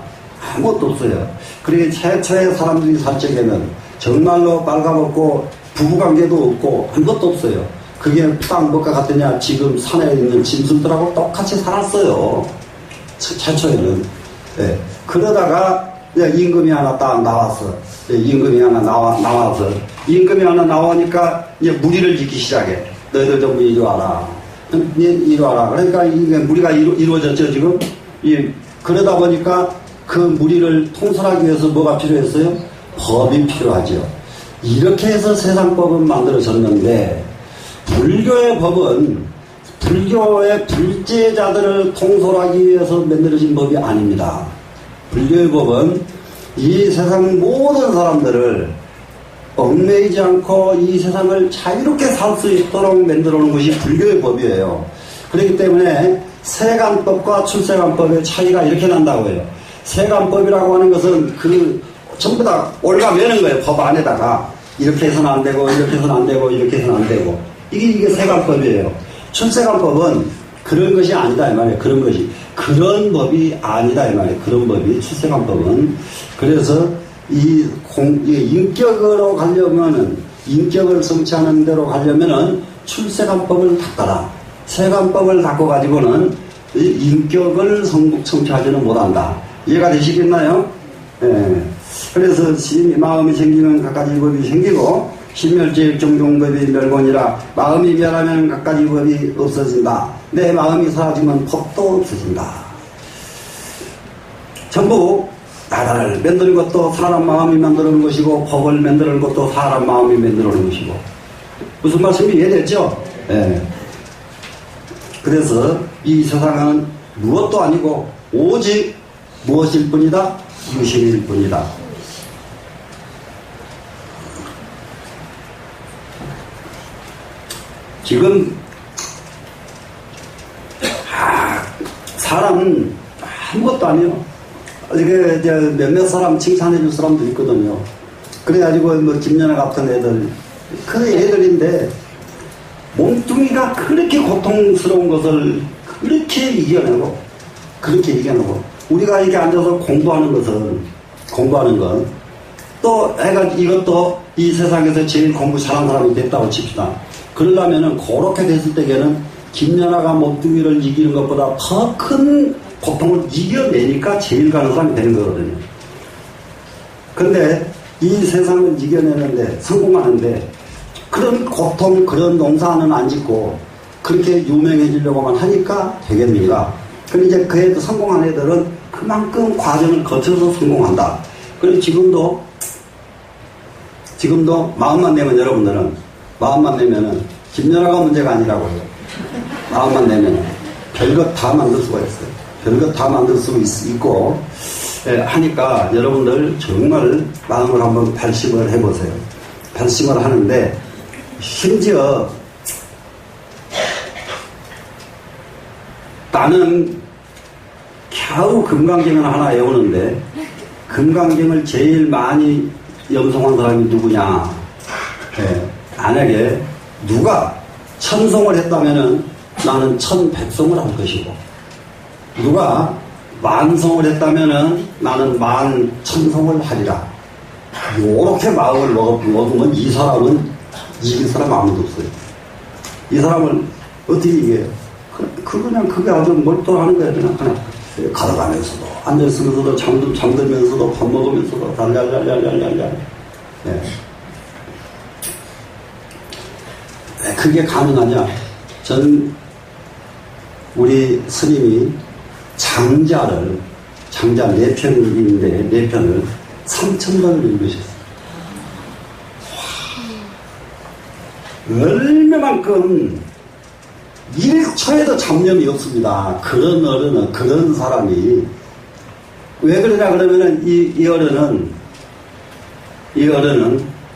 아무것도 없어요. 그리고 최초의 사람들이 살 적에는 정말로 빨가벗고 부부관계도 없고 아무것도 없어요. 그게 땅 뭐가 같더냐, 지금 산에 있는 짐승들하고 똑같이 살았어요. 최초에는. 예. 그러다가 임금이 하나 딱 나왔어. 임금이 하나 나와서 임금이 하나 나오니까 이제 무리를 짓기 시작해. 너희들 전부 이리 와라. 이리 와라. 그러니까 이게 무리가 이루어졌죠 지금. 그러다 보니까 그 무리를 통솔하기 위해서 뭐가 필요했어요? 법이 필요하죠. 이렇게 해서 세상법은 만들어졌는데, 불교의 법은 불교의 불제자들을 통솔하기 위해서 만들어진 법이 아닙니다. 불교의 법은 이 세상 모든 사람들을 얽매이지 않고 이 세상을 자유롭게 살 수 있도록 만들어 놓은 것이 불교의 법이에요. 그렇기 때문에 세간법과 출세간법의 차이가 이렇게 난다고 해요. 세간법이라고 하는 것은 전부 다 올가매는 거예요. 법 안에다가 이렇게 해서는 안 되고 이렇게 해서는 안 되고 이렇게 해서는 안 되고, 이게 세간법이에요. 출세간법은 그런 것이 아니다 이 말이에요. 그런 법이 아니다 이 말이에요. 그런 법이 출세간법은. 그래서 이 인격으로 가려면은, 인격을 성취하는 대로 가려면은 출세간법을 닦아라. 세간법을 닦고 가지고는 인격을 성취하지는 못한다. 이해가 되시겠나요? 예. 그래서 마음이 생기면 갖가지 법이 생기고, 신멸제일종종법이 멸곤이라. 마음이 멸하면 갖가지 법이 없어진다. 내 마음이 사라지면 법도 없어진다. 전부 나라를 만드는 것도 사람 마음이 만드는 것이고, 법을 만드는 것도 사람 마음이 만드는 것이고. 무슨 말씀이 이해됐죠? 예. 그래서 이 세상은 무엇도 아니고 오직 무엇일 뿐이다? 유심일 뿐이다. 지금 사람은 아무것도 아니에요. 이게 몇몇 사람 칭찬해 줄 사람도 있거든요. 그래가지고 뭐 김연아 같은 애들, 그 애들인데 몸뚱이가 그렇게 고통스러운 것을 그렇게 이겨내고 우리가 이렇게 앉아서 공부하는 건 또 애가 이것도 이 세상에서 제일 공부 잘하는 사람이 됐다고 칩시다. 그러려면은 그렇게 됐을 때에는 김연아가 몸뚱이를 이기는 것보다 더 큰 고통을 이겨내니까 제일 가는 사람이 되는 거거든요. 근데 이 세상을 이겨내는데, 성공하는데, 그런 고통, 그런 농사는 안 짓고 그렇게 유명해지려고만 하니까 되겠는가? 그런데 이제 그 애들, 성공한 애들은 그만큼 과정을 거쳐서 성공한다. 그리고 지금도 마음만 내면, 여러분들은 마음만 내면은 김연아가 문제가 아니라고 해요. 마음만 내면은 별것 다 만들 수가 있어요. 별것 다 만들 수 있고 하니까 여러분들 정말 마음을 한번 발심을 해보세요. 발심을 하는데, 심지어 나는 겨우 금강경을 하나 외우는데, 금강경을 제일 많이 염송한 사람이 누구냐? 만약에 누가 천송을 했다면은 나는 1100송을 할 것이고, 누가 만송을 했다면은 나는 11,000송을 하리라. 요렇게 마음을 먹으면 이 사람은 이길 사람 아무도 없어요. 이 사람을 어떻게 이겨요? 그냥 그게 아주 몰두하는 거예요. 그냥 걸어가면서도, 앉아있으면서도, 잠들면서도, 밥 먹으면서도, 달달달달달달. 왜 그게 가능하냐? 우리 스님이 장자 4편인데, 4편을 3,000번을 읽으셨어요. 얼마만큼 1초에도 잡념이 없습니다. 그런 어른은, 그런 사람이. 왜 그러냐 그러면은 이 어른은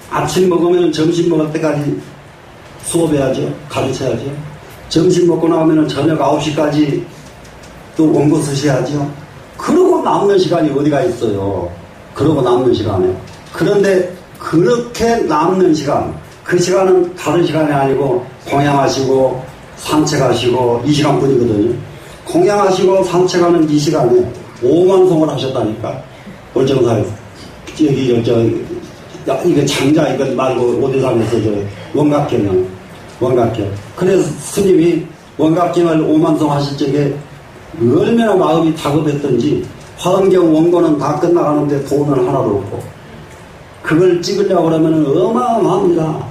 아침 먹으면 점심 먹을 때까지 수업해야죠. 가르쳐야죠. 점심 먹고 나오면 저녁 9시까지 또 원고 쓰셔야죠. 그러고 남는 시간이 어디가 있어요. 그러고 남는 시간에. 그런데 그렇게 남는 시간, 그 시간은 다른 시간이 아니고 공양하시고 산책하시고 이 시간뿐이거든요. 공양하시고 산책하는 이 시간에 5만 송을 하셨다니까. 월정사에서. 여기, 이거 장자, 이거 말고, 어디산에서 원각경. 그래서 스님이 원각경을 5만 송 하실 적에 얼마나 마음이 다급했던지, 화엄경 원고는 다 끝나가는데 돈은 하나도 없고, 그걸 찍으려고 그러면 어마어마합니다.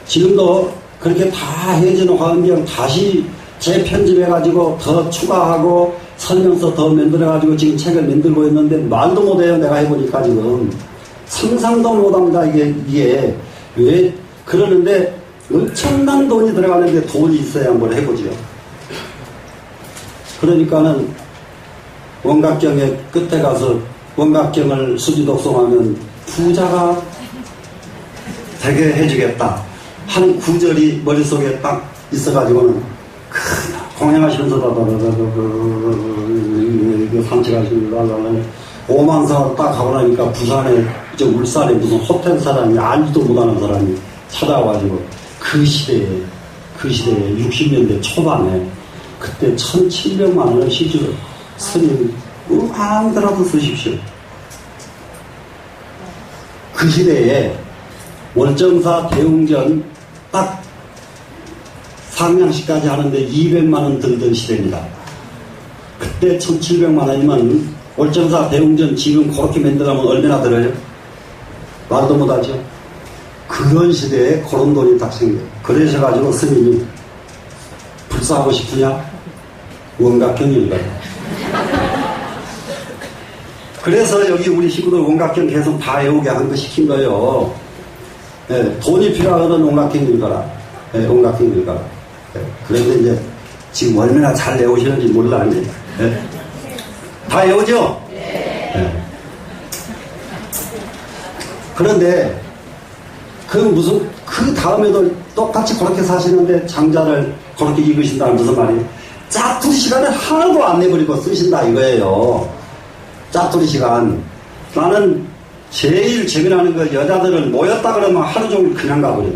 지금도 그렇게 다 해지는 화엄경 다시 재편집해가지고 더 추가하고 설명서 더 만들어가지고 지금 책을 만들고 있는데 말도 못해요. 내가 해보니까 지금. 상상도 못합니다. 이게. 왜 그러는데 엄청난 돈이 들어가는데 돈이 있어야 뭘 해보지요. 그러니까는 원각경의 끝에 가서 원각경을 수지독송하면 부자가 되게 해주겠다 하는 구절이 머릿속에 딱 있어가지고는 공양하시면서 산책하시면서 5만 사 딱 가고 나니까 부산에 울산에 무슨 호텔 사람이 알지도 못하는 사람이 찾아와가지고 그 시대에 60년대 초반에 그때 1,700만 원을 시주로 스님 아무데라도 쓰십시오. 그 시대에 월정사 대웅전 딱 상냥식까지 하는데 200만 원 들던 시대입니다. 그때 1,700만 원이면 월정사 대웅전 지금 그렇게 만들어가면 얼마나 들어요? 말도 못하죠. 그런 시대에 그런 돈이 딱 생겨요. 그러셔가지고 스님이 불사하고 싶으냐? 원각경 읽어라. 그래서 여기 우리 식구들 원각경 계속 다 외우게 한 거 시킨 거예요. 네, 돈이 필요하거든 원각경 읽어라. 네, 원각경 읽어라. 네, 그런데 이제 지금 얼마나 잘 외우시는지 몰라. 이제. 네. 다 외우죠? 네. 그런데 그 다음에도 똑같이 그렇게 사시는데 장자를 그렇게 읽으신다는 무슨 말이에요? 짜투리 시간을 하나도 안 내버리고 쓰신다 이거예요. 짜투리 시간. 나는 제일 재미나는 거 여자들은 모였다 그러면 하루 종일 그냥 가버려.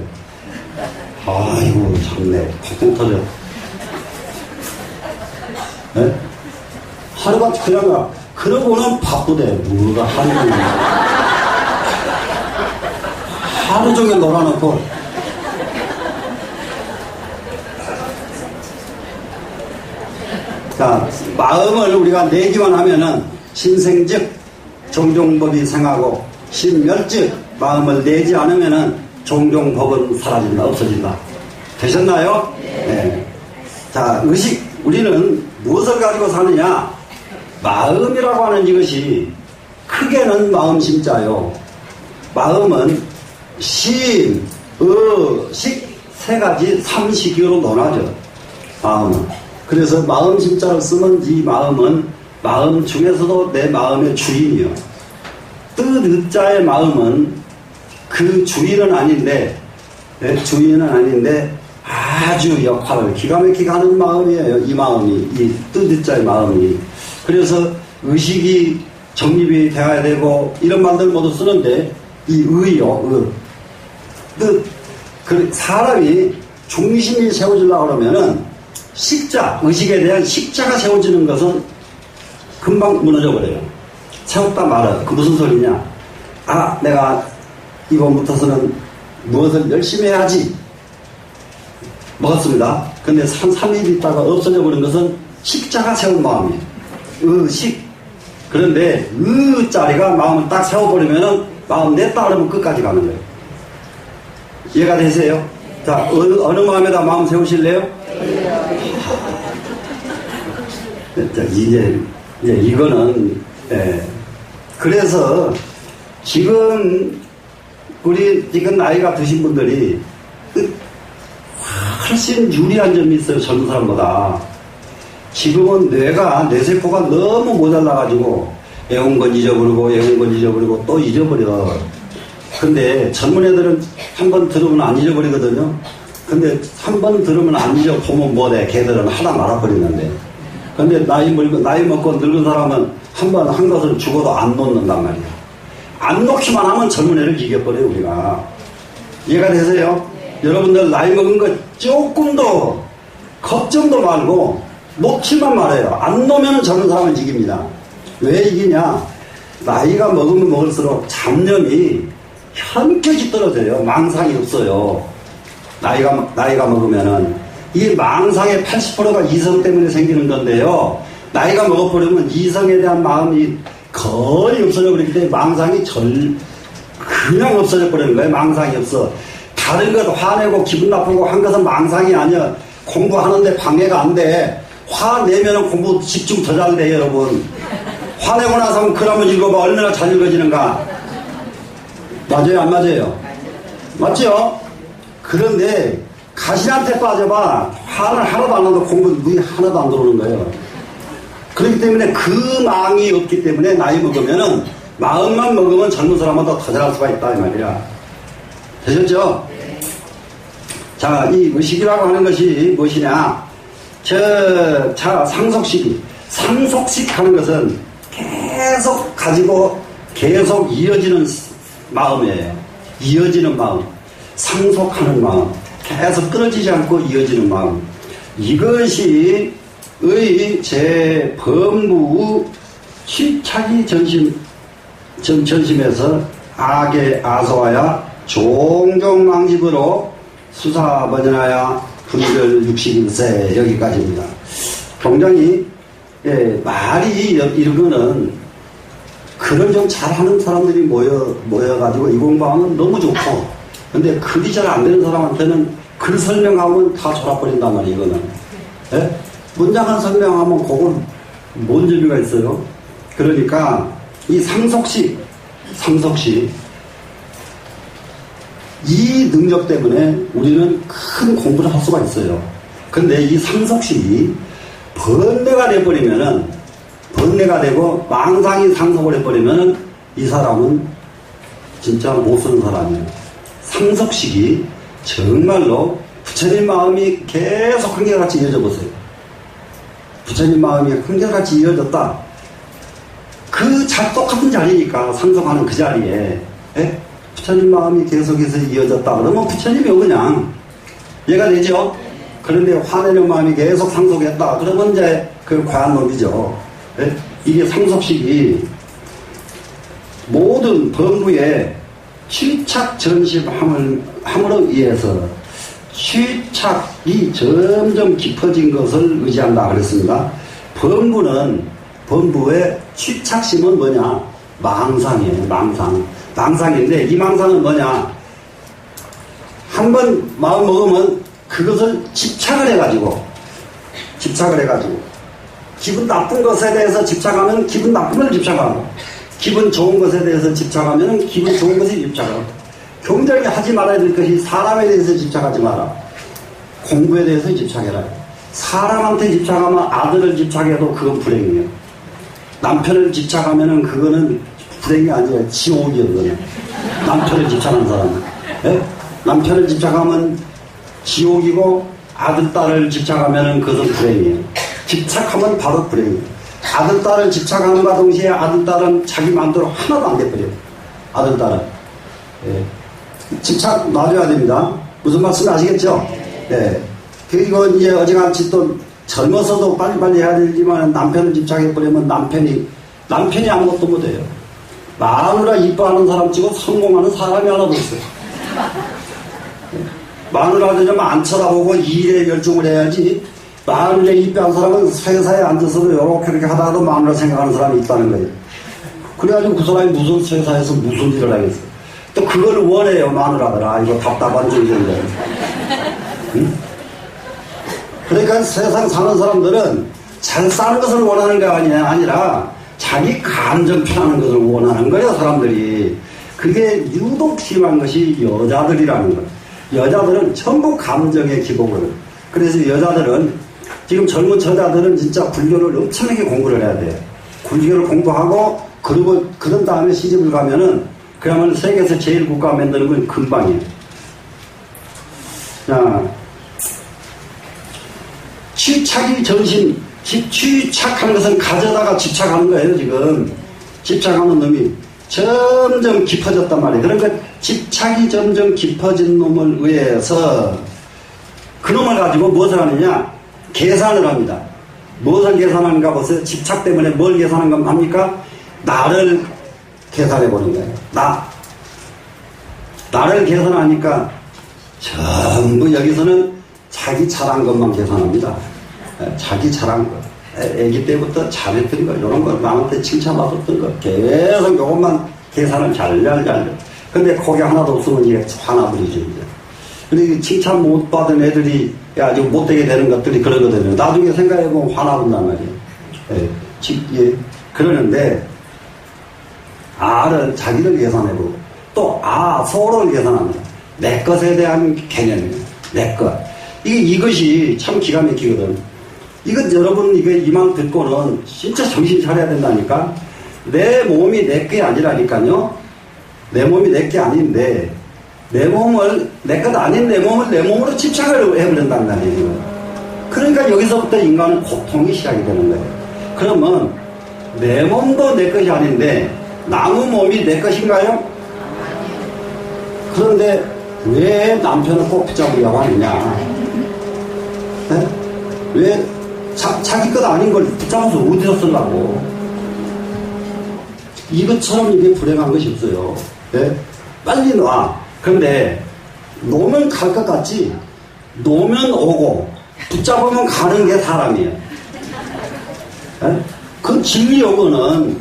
아이고 참네 kokkok터져. 네? 하루같이 그냥 가. 그러고는 바쁘대. 뭐가 하루 종일. 하루 종일 놀아놓고. 자, 마음을 우리가 내기만 하면은 신생즉 종종법이 생하고 신멸즉 마음을 내지 않으면은 종종법은 사라진다, 없어진다. 되셨나요? 네. 자, 의식. 우리는 무엇을 가지고 사느냐? 마음이라고 하는 이것이 크게는 마음심자요. 마음은 심, 식 세 가지 삼식으로 논하죠. 마음은. 그래서 마음심자를 쓰면 이 마음은 마음 중에서도 내 마음의 주인이요. 뜻자의 마음은 그 주인은 아닌데 아주 역할을 기가 막히게 하는 마음이에요. 이 마음이, 이 뜻자의 마음이. 그래서 의식이 정립이 되어야 되고 이런 말들 모두 쓰는데 이 의요. 그 사람이 중심이 세워지려고 그러면은 식자, 의식에 대한 식자가 세워지는 것은 금방 무너져 버려요. 세웠다 말아. 그 무슨 소리냐? 아, 내가 이번부터서는 무엇을 열심히 해야지. 먹었습니다. 근데 3일 있다가 없어져 버린 것은 식자가 세운 마음이에요. 의식. 그런데 자리가 마음을 딱 세워버리면은 마음 냈다 그러면 끝까지 가는 거예요. 이해가 되세요? 자, 어느 마음에다 마음 세우실래요? 이제 이거는, 그래서 지금 우리 지금 나이가 드신 분들이 훨씬 유리한 점이 있어요. 젊은 사람보다. 지금은 뇌세포가 너무 모자라가지고 외운 건 잊어버리고 또 잊어버려. 근데 젊은 애들은 한 번 들으면 안 잊어버리거든요. 근데 한 번 들으면 안 잊어보면 뭐래. 걔들은 하다 말아버리는데. 근데 나이 먹고 늙은 사람은 한 번 한 것을 죽어도 안 놓는단 말이야. 안 놓기만 하면 젊은 애를 이겨버려요, 우리가. 이해가 되세요? 여러분들 나이 먹은 거 조금도 걱정도 말고 놓치만 말해요. 안 놓으면 젊은 사람을 이깁니다. 왜 이기냐? 나이가 먹으면 먹을수록 잡념이 현격이 떨어져요. 망상이 없어요. 나이가 먹으면은. 이 망상의 80%가 이성 때문에 생기는 건데요. 나이가 먹어버리면 이성에 대한 마음이 거의 없어져 버리기 때문에 망상이 그냥 없어져 버리는 거예요. 망상이 없어. 다른 것 화내고 기분 나쁘고 한 것은 망상이 아니야. 공부하는데 방해가 안 돼. 화내면은 공부 집중 더 잘 돼, 여러분. 화내고 나서 글 한번 읽어봐. 얼마나 잘 읽어지는가. 맞아요, 안 맞아요? 맞죠? 그런데 가신한테 빠져봐. 화를 하나도 안 나도 공부 눈이 하나도 안 들어오는 거예요. 그렇기 때문에 그 망이 없기 때문에 나이 먹으면은 마음만 먹으면 젊은 사람보다 더 잘할 수가 있다 이 말이야. 되셨죠? 자, 이 의식이라고 하는 것이 무엇이냐? 자, 상속식이. 상속식 하는 것은 계속 가지고 계속 이어지는 마음이에요. 이어지는 마음. 상속하는 마음. 계속 끊어지지 않고 이어지는 마음. 이것이 제 범부 취착이 전심에서 악의 아소하야 종종 망집으로 수사 번연하야 분별 61세 여기까지입니다. 굉장히 말이 이런 거는 글을 좀 잘하는 사람들이 모여가지고 이 공부하면 너무 좋고, 근데 글이 잘 안 되는 사람한테는 글 설명하면 다 졸아버린단 말이에요, 이거는. 예? 문장 한 설명하면 그걸 뭔 재미가 있어요? 그러니까 이 상속식 이 능력 때문에 우리는 큰 공부를 할 수가 있어요. 근데 이 상속식이 번뇌가 되고 망상이 상속을 해버리면은 이 사람은 진짜 못 쓰는 사람이에요. 상속식이 정말로 부처님 마음이 계속 한결같이 이어져 보세요. 부처님 마음이 한결같이 이어졌다. 똑같은 자리니까 상속하는 그 자리에 부처님 마음이 계속해서 이어졌다 그러면 부처님이 그냥 얘가 되죠. 그런데 화내는 마음이 계속 상속했다 그러면 이제 그 과한 놈이죠. 이게 상속식이 모든 범부의 취착 전심함으로 의해서 취착이 점점 깊어진 것을 의지한다 그랬습니다. 범부의 취착심은 뭐냐? 망상이에요. 망상인데 이 망상은 뭐냐? 한번 마음 먹으면 그것을 집착을 해가지고 기분 나쁜 것에 대해서 집착하면 기분 나쁜 걸 집착하고, 기분 좋은 것에 대해서 집착하면 기분 좋은 것에 집착하고. 굉장히 하지 말아야 될 것이 사람에 대해서 집착하지 마라. 공부에 대해서 집착해라. 사람한테 집착하면 아들을 집착해도 그건 불행이에요. 남편을 집착하면은 그거는 불행이 아니에요. 지옥이에요, 그거는. 남편을 집착하는 사람은. 예? 남편을 집착하면 지옥이고, 아들, 딸을 집착하면은 그것은 불행이에요. 집착하면 바로 불행이에요. 아들, 딸을 집착하는과 동시에 아들, 딸은 자기 마음대로 하나도 안 돼버려요. 아들, 딸은. 예. 집착 놔줘야 됩니다. 무슨 말씀 아시겠죠? 예. 그리고 이제 어지간치 또 젊어서도 빨리빨리 해야 되지만 남편을 집착해버리면 남편이 아무것도 못해요. 마누라 이뻐하는 사람 치고 성공하는 사람이 하나도 없어요. 마누라도 좀 안 쳐다보고 일에 열중을 해야지. 마누라 이뻐하는 사람은 회사에 앉아서도 이렇게 하다가도 마누라 생각하는 사람이 있다는 거예요. 그래가지고 그 사람이 무슨 회사에서 무슨 일을 하겠어요. 또 그걸 원해요, 마누라더라. 이거 답답한 존재인데. 응? 그러니까 세상 사는 사람들은 잘 사는 것을 원하는 게 아니라 자기 감정 표현하는 것을 원하는 거예요, 사람들이. 그게 유독 심한 것이 여자들이라는 거예요. 여자들은 전부 감정에 기복을. 그래서 여자들은, 지금 젊은 처자들은 진짜 불교를 엄청나게 공부를 해야 돼요. 불교를 공부하고, 그런 다음에 시집을 가면은, 그러면 세계에서 제일 국가 만드는 건 금방이에요. 자, 취착이 전심, 취착하는 것은 가져다가 집착하는 거예요, 지금. 집착하는 놈이 점점 깊어졌단 말이에요. 그러니까 집착이 점점 깊어진 놈을 위해서 그 놈을 가지고 무엇을 하느냐? 계산을 합니다. 무엇을 계산하는가 보세요. 집착 때문에 뭘 계산한 겁니까? 나를 계산해 보는 거예요. 나를 계산하니까 전부 여기서는 자기 잘한 것만 계산합니다. 자기 잘한 것. 애기 때부터 잘했던 거, 이런 거, 남한테 칭찬받았던 거, 계속 이것만 계산을 잘. 근데 거기 하나도 없으면 이게 화나버리죠, 이제. 근데 칭찬 못 받은 애들이 아주 못되게 되는 것들이 그러거든요. 나중에 생각해보면 화나본단 말이에요. 예. 그러는데, 아를 자기를 계산해보고, 또 서로를 계산합니다. 내 것에 대한 개념이에요. 내 것. 이것이 참 기가 막히거든. 여러분, 이 말 듣고는 진짜 정신 차려야 된다니까? 내 몸이 내 게 아니라니까요? 내 몸이 내 게 아닌데, 내 것 아닌 내 몸을 내 몸으로 집착을 해버린단 말이에요. 그러니까 여기서부터 인간은 고통이 시작이 되는 거예요. 그러면, 내 몸도 내 것이 아닌데, 나무 몸이 내 것인가요? 그런데, 왜 남편을 꼭 붙잡으려고 하느냐? 네? 왜 자기 것 아닌 걸 붙잡아서 어디서 쓰려고? 이것처럼 이게 불행한 것이 없어요. 네? 빨리 놔. 그런데 놓으면 갈 것 같지? 놓으면 오고 붙잡으면 가는 게 사람이에요. 네? 그 진리 요거는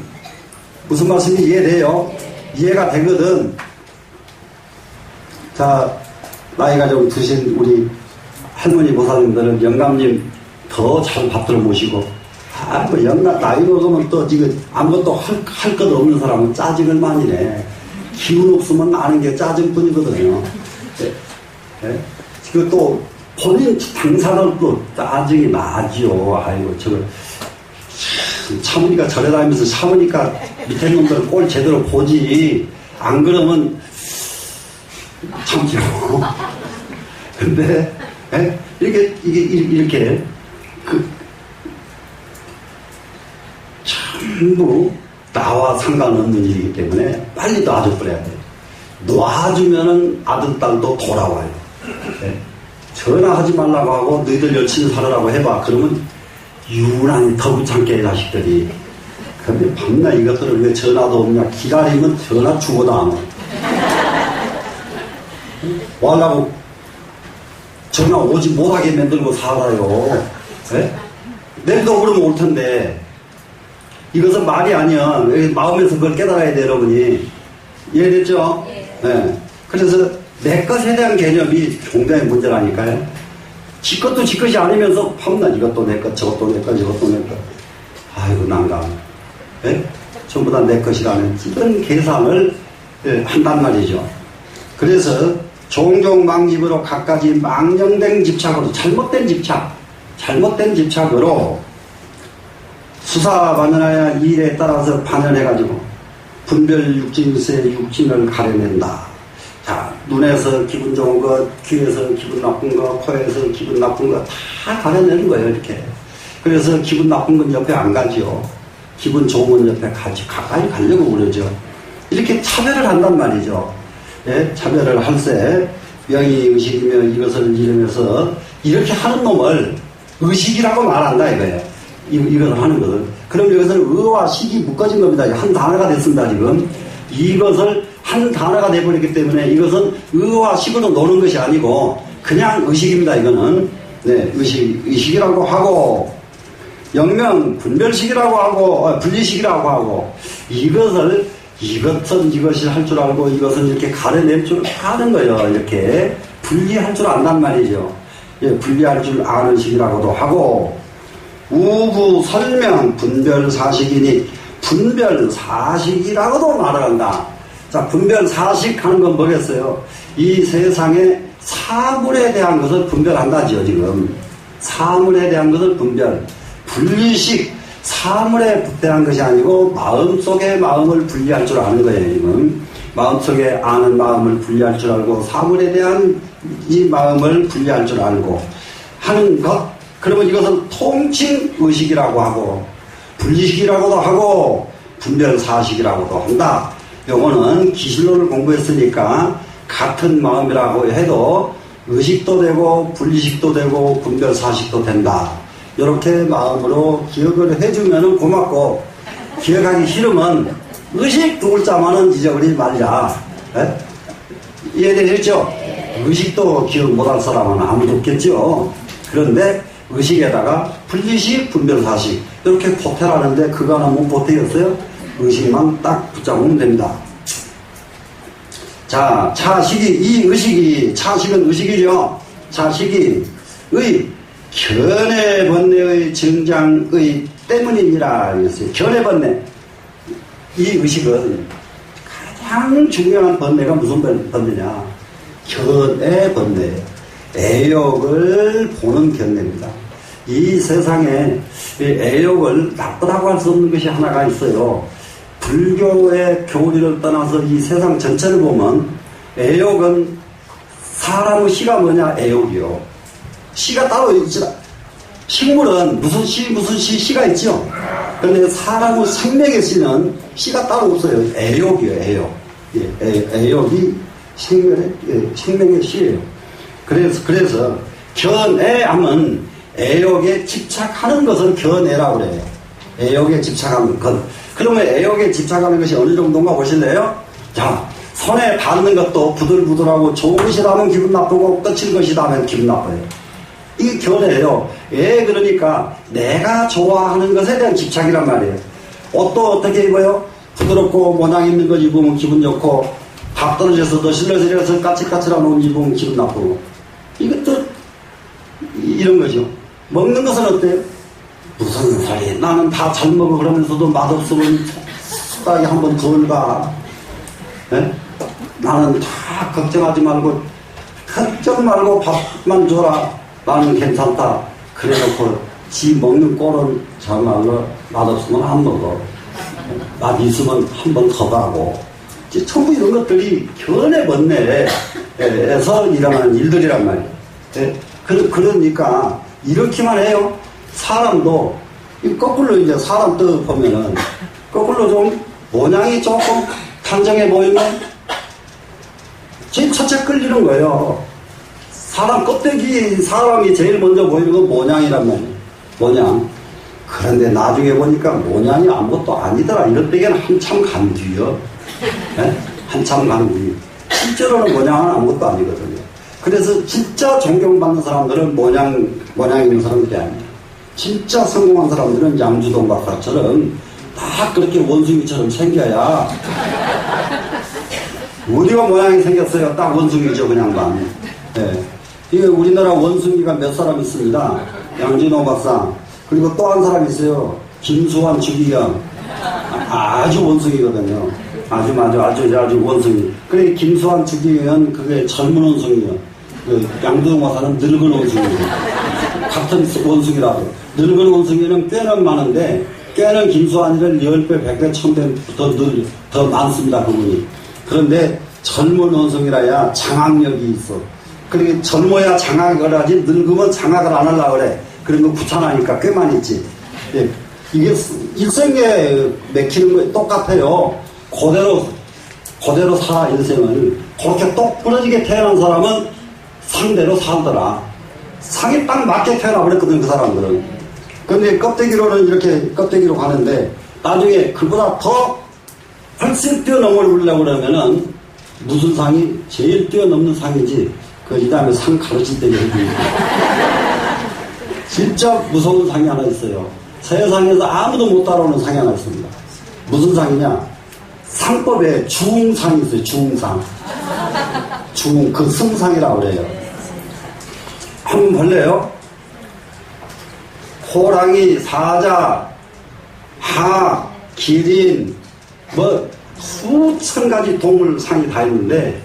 무슨 말씀인지 이해돼요? 이해가 되거든. 자, 나이가 좀 드신 우리 할머니 보살님들은 영감님 더 잘 받들어 모시고, 나이 먹으면 또 지금 아무것도 할 것 없는 사람은 짜증을 많이 내. 기운 없으면 나는 게 짜증뿐이거든요. 네? 지금 또 본인 당사자도 짜증이 나지요. 아이고, 차무니까 절에 다니면서 차무니까 밑에 놈들은 꼴 제대로 보지. 안 그러면 참죠. 근데, 이렇게, 전부 나와 상관없는 일이기 때문에 빨리 놔줘버려야 돼. 놔주면은 아들, 딸도 돌아와요. 네? 전화하지 말라고 하고 너희들 열심히 살아라고 해봐. 그러면 유난히 더 귀찮게 해, 자식들이. 근데 밤낮 이것들을 왜 전화도 없냐. 기다리면 전화 주고도 안 와. 뭐 하려고 전화 오지 못하게 만들고 살아요. 네? 내일도 그러면 올 텐데. 이것은 말이 아니야. 마음에서 그걸 깨달아야 돼, 여러분이. 이해됐죠? 네. 그래서 내 것에 대한 개념이 굉장히 문제라니까요. 지 것도 지 것이 아니면서 밤낮 이것도 내 것, 저것도 내 것, 저것도 내 것. 아이고, 난감. 네? 전부 다 내 것이라는 이런 계산을 한단 말이죠. 그래서 종종 망집으로 갖가지 망령된 집착으로, 잘못된 집착으로 수사 반연하여 일에 따라서 반연해가지고 분별 육진세 육진을 가려낸다. 자, 눈에서 기분 좋은 것, 귀에서 기분 나쁜 것, 코에서 기분 나쁜 것 다 가려내는 거예요, 이렇게. 그래서 기분 나쁜 건 옆에 안 가죠. 기분 좋은 건 옆에 가까이 가려고 그러죠. 이렇게 차별을 한단 말이죠. 예? 차별을 할세 명의 의식이며 이것을 이루면서 이렇게 하는 놈을 의식이라고 말한다 이거예요. 이것을 하는 것을. 그럼 여기서는 의와 식이 묶어진 겁니다. 한 단어가 됐습니다, 지금. 이것을 한 단어가 돼버렸기 때문에 이것은 의와 식으로 노는 것이 아니고 그냥 의식입니다, 이거는. 네, 의식이라고 하고, 영명 분별식이라고 하고, 분리식이라고 하고, 이것은 이것이 할 줄 알고 이것은 이렇게 가려낼 줄 아는 거예요. 이렇게 분리할 줄 안단 말이죠. 예, 분리할 줄 아는 식이라고도 하고, 우구 설명 분별사식이니 분별사식이라고도 말을 한다. 자, 분별사식 하는 건 뭐겠어요? 이 세상에 사물에 대한 것을 분별한다지요, 지금. 사물에 대한 것을 분리식, 사물에 대한 것이 아니고 마음속의 마음을 분리할 줄 아는 거예요, 지금. 마음속에 아는 마음을 분리할 줄 알고 사물에 대한 이 마음을 분리할 줄 알고 하는 것. 그러면 이것은 통칭의식이라고 하고 분리식이라고도 하고 분별사식이라고도 한다. 요거는 기실론을 공부했으니까 같은 마음이라고 해도 의식도 되고 분리식도 되고 분별사식도 된다. 이렇게 마음으로 기억을 해주면 고맙고, 기억하기 싫으면 의식 두 글자만은 잊어버리지 말자. 예? 이해되셨죠? 의식도 기억 못할 사람은 아무도 없겠죠. 그런데 의식에다가 분리식, 분별사식 이렇게 보태라는데 그거 하나 못 보태겠어요? 의식만 딱 붙잡으면 됩니다. 자, 차식이, 이 의식이, 차식은 의식이죠. 차식이 견해번뇌의 증장의 때문이니라 그랬어요. 견해번뇌. 이 의식은 가장 중요한 번뇌가 무슨 번뇌냐? 견해번뇌. 애욕을 보는 견해입니다. 이 세상에 애욕을 나쁘다고 할 수 없는 것이 하나가 있어요. 불교의 교리를 떠나서 이 세상 전체를 보면 애욕은 사람의 시가 뭐냐? 애욕이요. 시가 따로 있지. 식물은 무슨 시가 있죠. 그런데 사람의 생명의 시는 시가 따로 없어요. 애욕이요, 애욕. 예, 애욕이 생명의 시예요. 그래서 견애하면 애욕에 집착하는 것을 견애라고 그래요. 애욕에 집착하는 것. 그러면 애욕에 집착하는 것이 어느 정도인가 보실래요? 자, 손에 닿는 것도 부들부들하고 좋은 것이라면 기분 나쁘고 끝인 것이다 하면 기분 나빠요. 이게 견해예요. 그러니까 내가 좋아하는 것에 대한 집착이란 말이에요. 옷도 어떻게 입어요? 부드럽고 모양 있는 거 입으면 기분 좋고, 밥 떨어져서도 실러실러서 까칠까칠한 옷 입으면 기분 나쁘고. 이것도 이런 거죠. 먹는 것은 어때요? 무슨 소리? 나는 다 잘 먹어. 그러면서도 맛없으면 수다기 한번 덜 가. 네? 나는 다 걱정 말고 밥만 줘라. 나는 괜찮다. 그래놓고 지 먹는 꼴은 정말로 맛없으면 안 먹어. 맛 있으면 한 번 더 가고. 전부 이런 것들이 견해번뇌에서 일어나는 일들이란 말이에요. 그러니까 이렇게만 해요. 사람도 거꾸로 이제 사람 뜻 보면은 거꾸로 좀 모양이 조금 단정해 보이면 제일 첫째 끌리는 거예요. 사람 껍데기 사람이 제일 먼저 보이는 건 모양이란 말이에요. 모양. 그런데 나중에 보니까 모양이 아무것도 아니더라. 이럴 때에는 한참 간 뒤요. 네? 한참 간 뒤. 실제로는 모양은 아무것도 아니거든요. 그래서 진짜 존경받는 사람들은 모양 있는 사람들이 아니에요. 진짜 성공한 사람들은 양주동 박사처럼 다 그렇게 원숭이처럼 생겨야 우리가 모양이 생겼어요. 딱 원숭이죠, 그냥만. 네. 이게 우리나라 원숭이가 몇 사람 있습니다. 양진호 박사. 그리고 또 한 사람 있어요. 김수환, 주기경. 아주 원숭이거든요. 아주 원숭이. 그래, 김수환, 주기경은 그게 젊은 원숭이요. 그 양진호 박사는 늙은 원숭이요. 같은 원숭이라도. 늙은 원숭이는 꽤는 많은데, 꽤는 김수환이를 10배, 100배, 1000배 더 많습니다, 그분이. 그런데 젊은 원숭이라야 장악력이 있어. 그러니까 젊어야 장악을 하지, 늙으면 장악을 안 하려고 그래. 그런 거 귀찮으니까 꽤 많이 있지. 예. 이게 일생에 맥히는 거 똑같아요. 그대로 살아, 인생을. 그렇게 똑 부러지게 태어난 사람은 상대로 살더라. 상이 딱 맞게 태어나버렸거든, 그 사람들은. 근데 껍데기로는 이렇게 껍데기로 가는데, 나중에 그보다 더 훨씬 뛰어넘으려고 그러면은, 무슨 상이 제일 뛰어넘는 상이지, 이 다음에 상 가르칠 때 해주니까. 진짜 무서운 상이 하나 있어요. 세상에서 아무도 못 따라오는 상이 하나 있습니다. 무슨 상이냐? 상법에 중상이 있어요. 중상. 그 승상이라고 그래요. 한번 볼래요? 호랑이, 사자, 하, 기린, 수천 가지 동물 상이 다 있는데,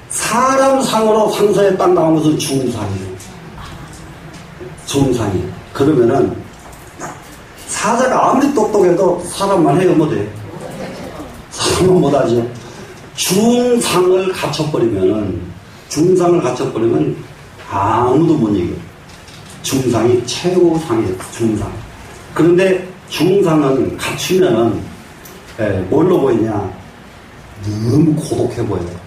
사람 상으로 상서에 딱 나온 것은 중상이에요. 중상이. 그러면은, 사자가 아무리 똑똑해도 사람만 해요, 못해요? 사람은 못하죠. 중상을 갖춰버리면 아무도 못 이겨요. 중상이 최고상이에요, 중상. 그런데 중상은 갖추면은, 뭘로 보이냐? 너무 고독해 보여요.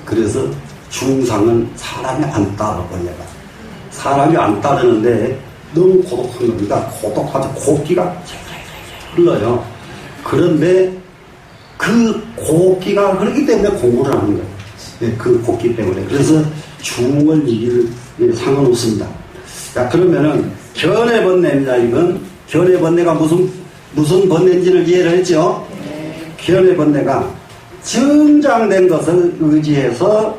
그래서 중상은 사람이 안 따라버려요. 사람이 안 따르는데 너무 고독한 겁니다. 고독하죠. 고기가 흘러요. 그런데 그 고기가 흐르기 때문에 공부를 하는 거예요. 네, 그 고기 때문에. 그래서 중을 이길 상관없습니다. 자, 그러면은 견해번뇌입니다. 이건 견해번뇌가 무슨 번뇌인지를 이해를 했죠? 견해번뇌가 증장된 것을 의지해서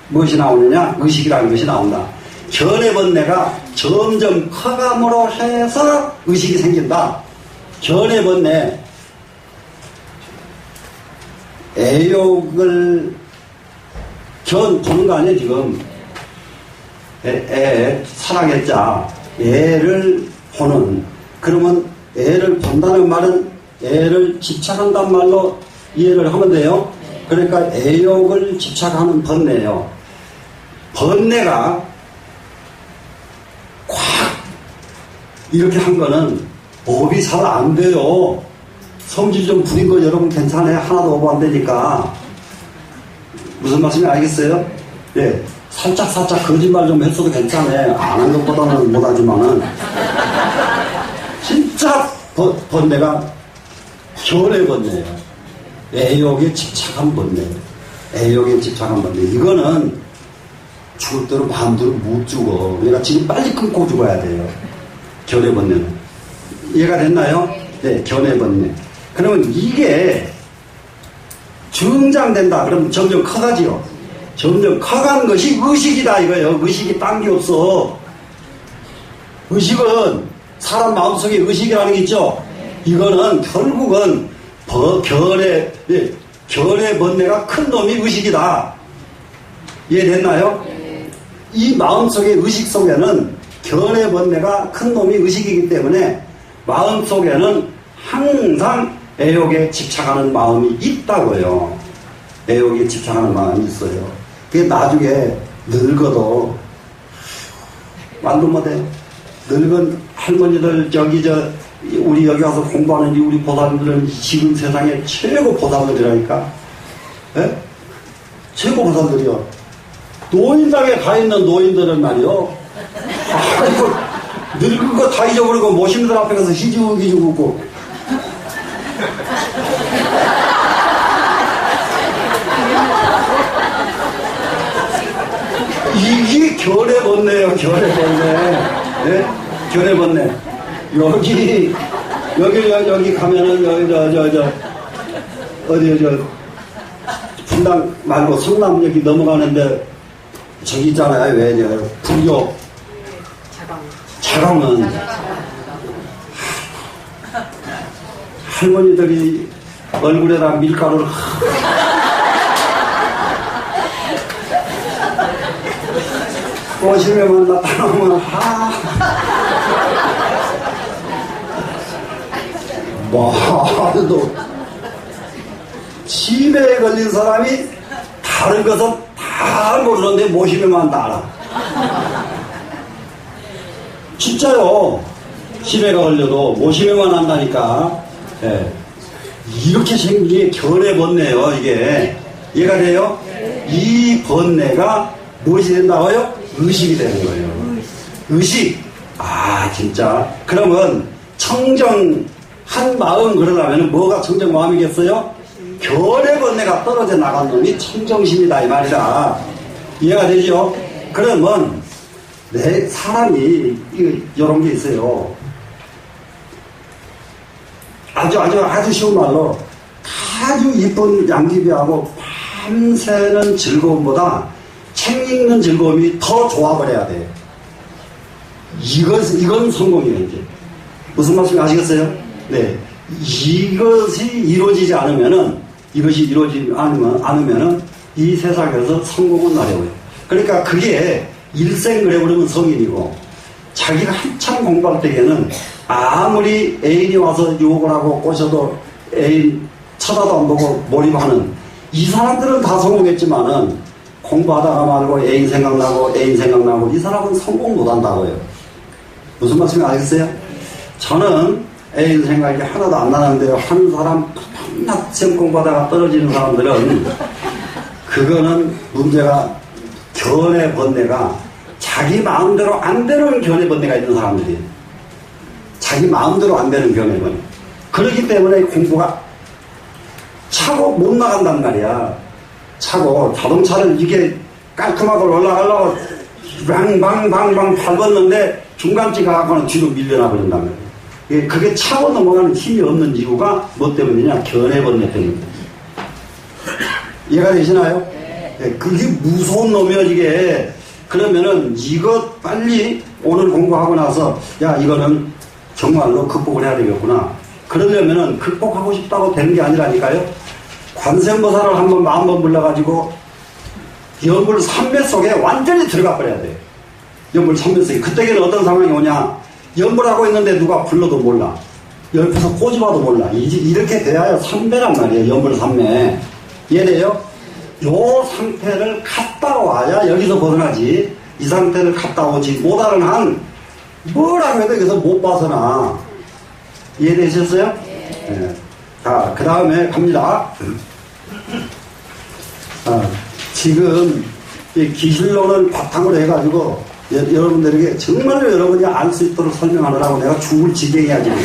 무엇이 나오느냐? 의식이라는 것이 나온다. 견해번뇌가 점점 커감으로 해서 의식이 생긴다. 견해번뇌, 애욕을 보는 거 아니에요, 지금. 사랑했자, 애를 보는. 그러면 애를 본다는 말은 애를 집착한다는 말로 이해를 하면 돼요. 그러니까 애욕을 집착하는 번뇌예요. 번뇌가 꽉 이렇게 한 거는 업이 잘 안 돼요. 성질 좀 부린 거 여러분 괜찮아요? 하나도 업 안 되니까. 무슨 말씀인지 알겠어요? 예. 살짝 거짓말 좀 했어도 괜찮아요. 안 한 것보다는 못하지만은. 진짜 번뇌가 견해 번뇌예요. 애욕에 집착한 번뇌. 애욕에 집착한 번뇌. 이거는 죽을 대로 마음대로 못 죽어. 그러니까 지금 빨리 끊고 죽어야 돼요. 견해 번뇌는. 이해가 됐나요? 네, 견해 번뇌. 그러면 이게 증장된다. 그럼 점점 커가지요. 점점 커간 것이 의식이다 이거예요. 의식이 딴 게 없어. 의식은 사람 마음속에 의식이라는 게 있죠. 이거는 결국은 결의 번뇌가 큰 놈이 의식이다. 이해됐나요? 이 마음속의 의식 속에는 결의 번뇌가 큰 놈이 의식이기 때문에 마음속에는 항상 애욕에 집착하는 마음이 있다고요. 애욕에 집착하는 마음이 있어요. 그게 나중에 늙어도 말도 못해. 늙은 할머니들 우리 여기 와서 공부하는 우리 보살들은 지금 세상에 최고 보살들이라니까. 예? 최고 보살들이요. 노인당에 가 있는 노인들은 말이요. 아이고 늙은 거 다 잊어버리고 모심들 앞에 가서 희죽희죽 웃고. 이게 결의 번뇌예요. 결의 번뇌. 네? 결의 번뇌. 여기 가면은 어디 분당 말고 성남역이 넘어가는데 저기 있잖아요. 왜 불교 자강은 할머니들이 얼굴에다 밀가루를 꼬시면 나타나면 뭐도 치매에 걸린 사람이 다른 것은 다 모르는데 모시면만 다 알아. 진짜요. 치매가 걸려도 모시면만 한다니까. 예. 이렇게 생긴 게 견해 번뇌예요. 이게 이해가 돼요? 이 번뇌가 무엇이 된다고요? 의식이 되는 거예요. 의식. 아 진짜. 그러면 청정한 마음 그러려면 뭐가 청정 마음이겠어요? 견해 번뇌가 떨어져 나간 놈이 청정심이다 이 말이다. 이해가 되죠? 그러면 내 사람이 이런 게 있어요. 아주 쉬운 말로 아주 이쁜 양귀비하고 밤새는 즐거움보다 책 읽는 즐거움이 더 좋아버려야 돼. 이건 성공이에요. 이제 무슨 말씀인지 아시겠어요? 네, 이것이 이루어지지 않으면은 이 세상에서 성공은 어려워요. 그러니까 그게 일생 그래 버리면 성인이고, 자기가 한참 공부할 때에는 아무리 애인이 와서 유혹을 하고 꼬셔도 애인 쳐다도 안 보고 몰입하는 이 사람들은 다 성공했지만은 공부하다가 말고 애인 생각나고 이 사람은 성공 못한다고요. 무슨 말씀인지 알겠어요? 저는 애인 생각이 하나도 안 나는데요. 한 사람 밤낮 시험 공부하다가 떨어지는 사람들은 그거는 문제가 견해 번뇌가 자기 마음대로 안 되는 견해번뇌가 있는 사람들이에요. 자기 마음대로 안 되는 견해번뇌. 그렇기 때문에 공부가 차고 못 나간단 말이야. 차고 자동차를 이게 깔끔하게 올라가려고 방방방방 밟았는데 중간쯤 가고는 뒤로 밀려나 버린단 말이야. 그게 차고 넘어가는 힘이 없는 이유가 뭐 때문이냐? 견해번뇌 때문이다. 이해가 되시나요? 네. 그게 무서운 놈이야 이게. 그러면은 이거 빨리 오늘 공부하고 나서 야 이거는 정말로 극복을 해야 되겠구나. 그러려면은 극복하고 싶다고 되는 게 아니라니까요. 관세음보살을 한번 마음만 불러가지고 연불 삼매 속에 완전히 들어가 버려야 돼요. 연불 삼매 속에. 그때는 어떤 상황이 오냐? 연불하고 있는데 누가 불러도 몰라. 옆에서 꼬집어도 몰라. 이렇게 돼야 삼매란 말이에요. 연불 삼매. 이해돼요? 요 상태를 갔다 와야 여기서 벗어나지. 이 상태를 갔다 오지 못하는 한 뭐라고 해도 여기서 못 벗어나. 이해되셨어요? 네. 자, 그 다음에 갑니다. 지금 이 기실론을 바탕으로 해가지고 여러분들에게 정말로 여러분이 알 수 있도록 설명하느라고 내가 죽을 지경이야 지금.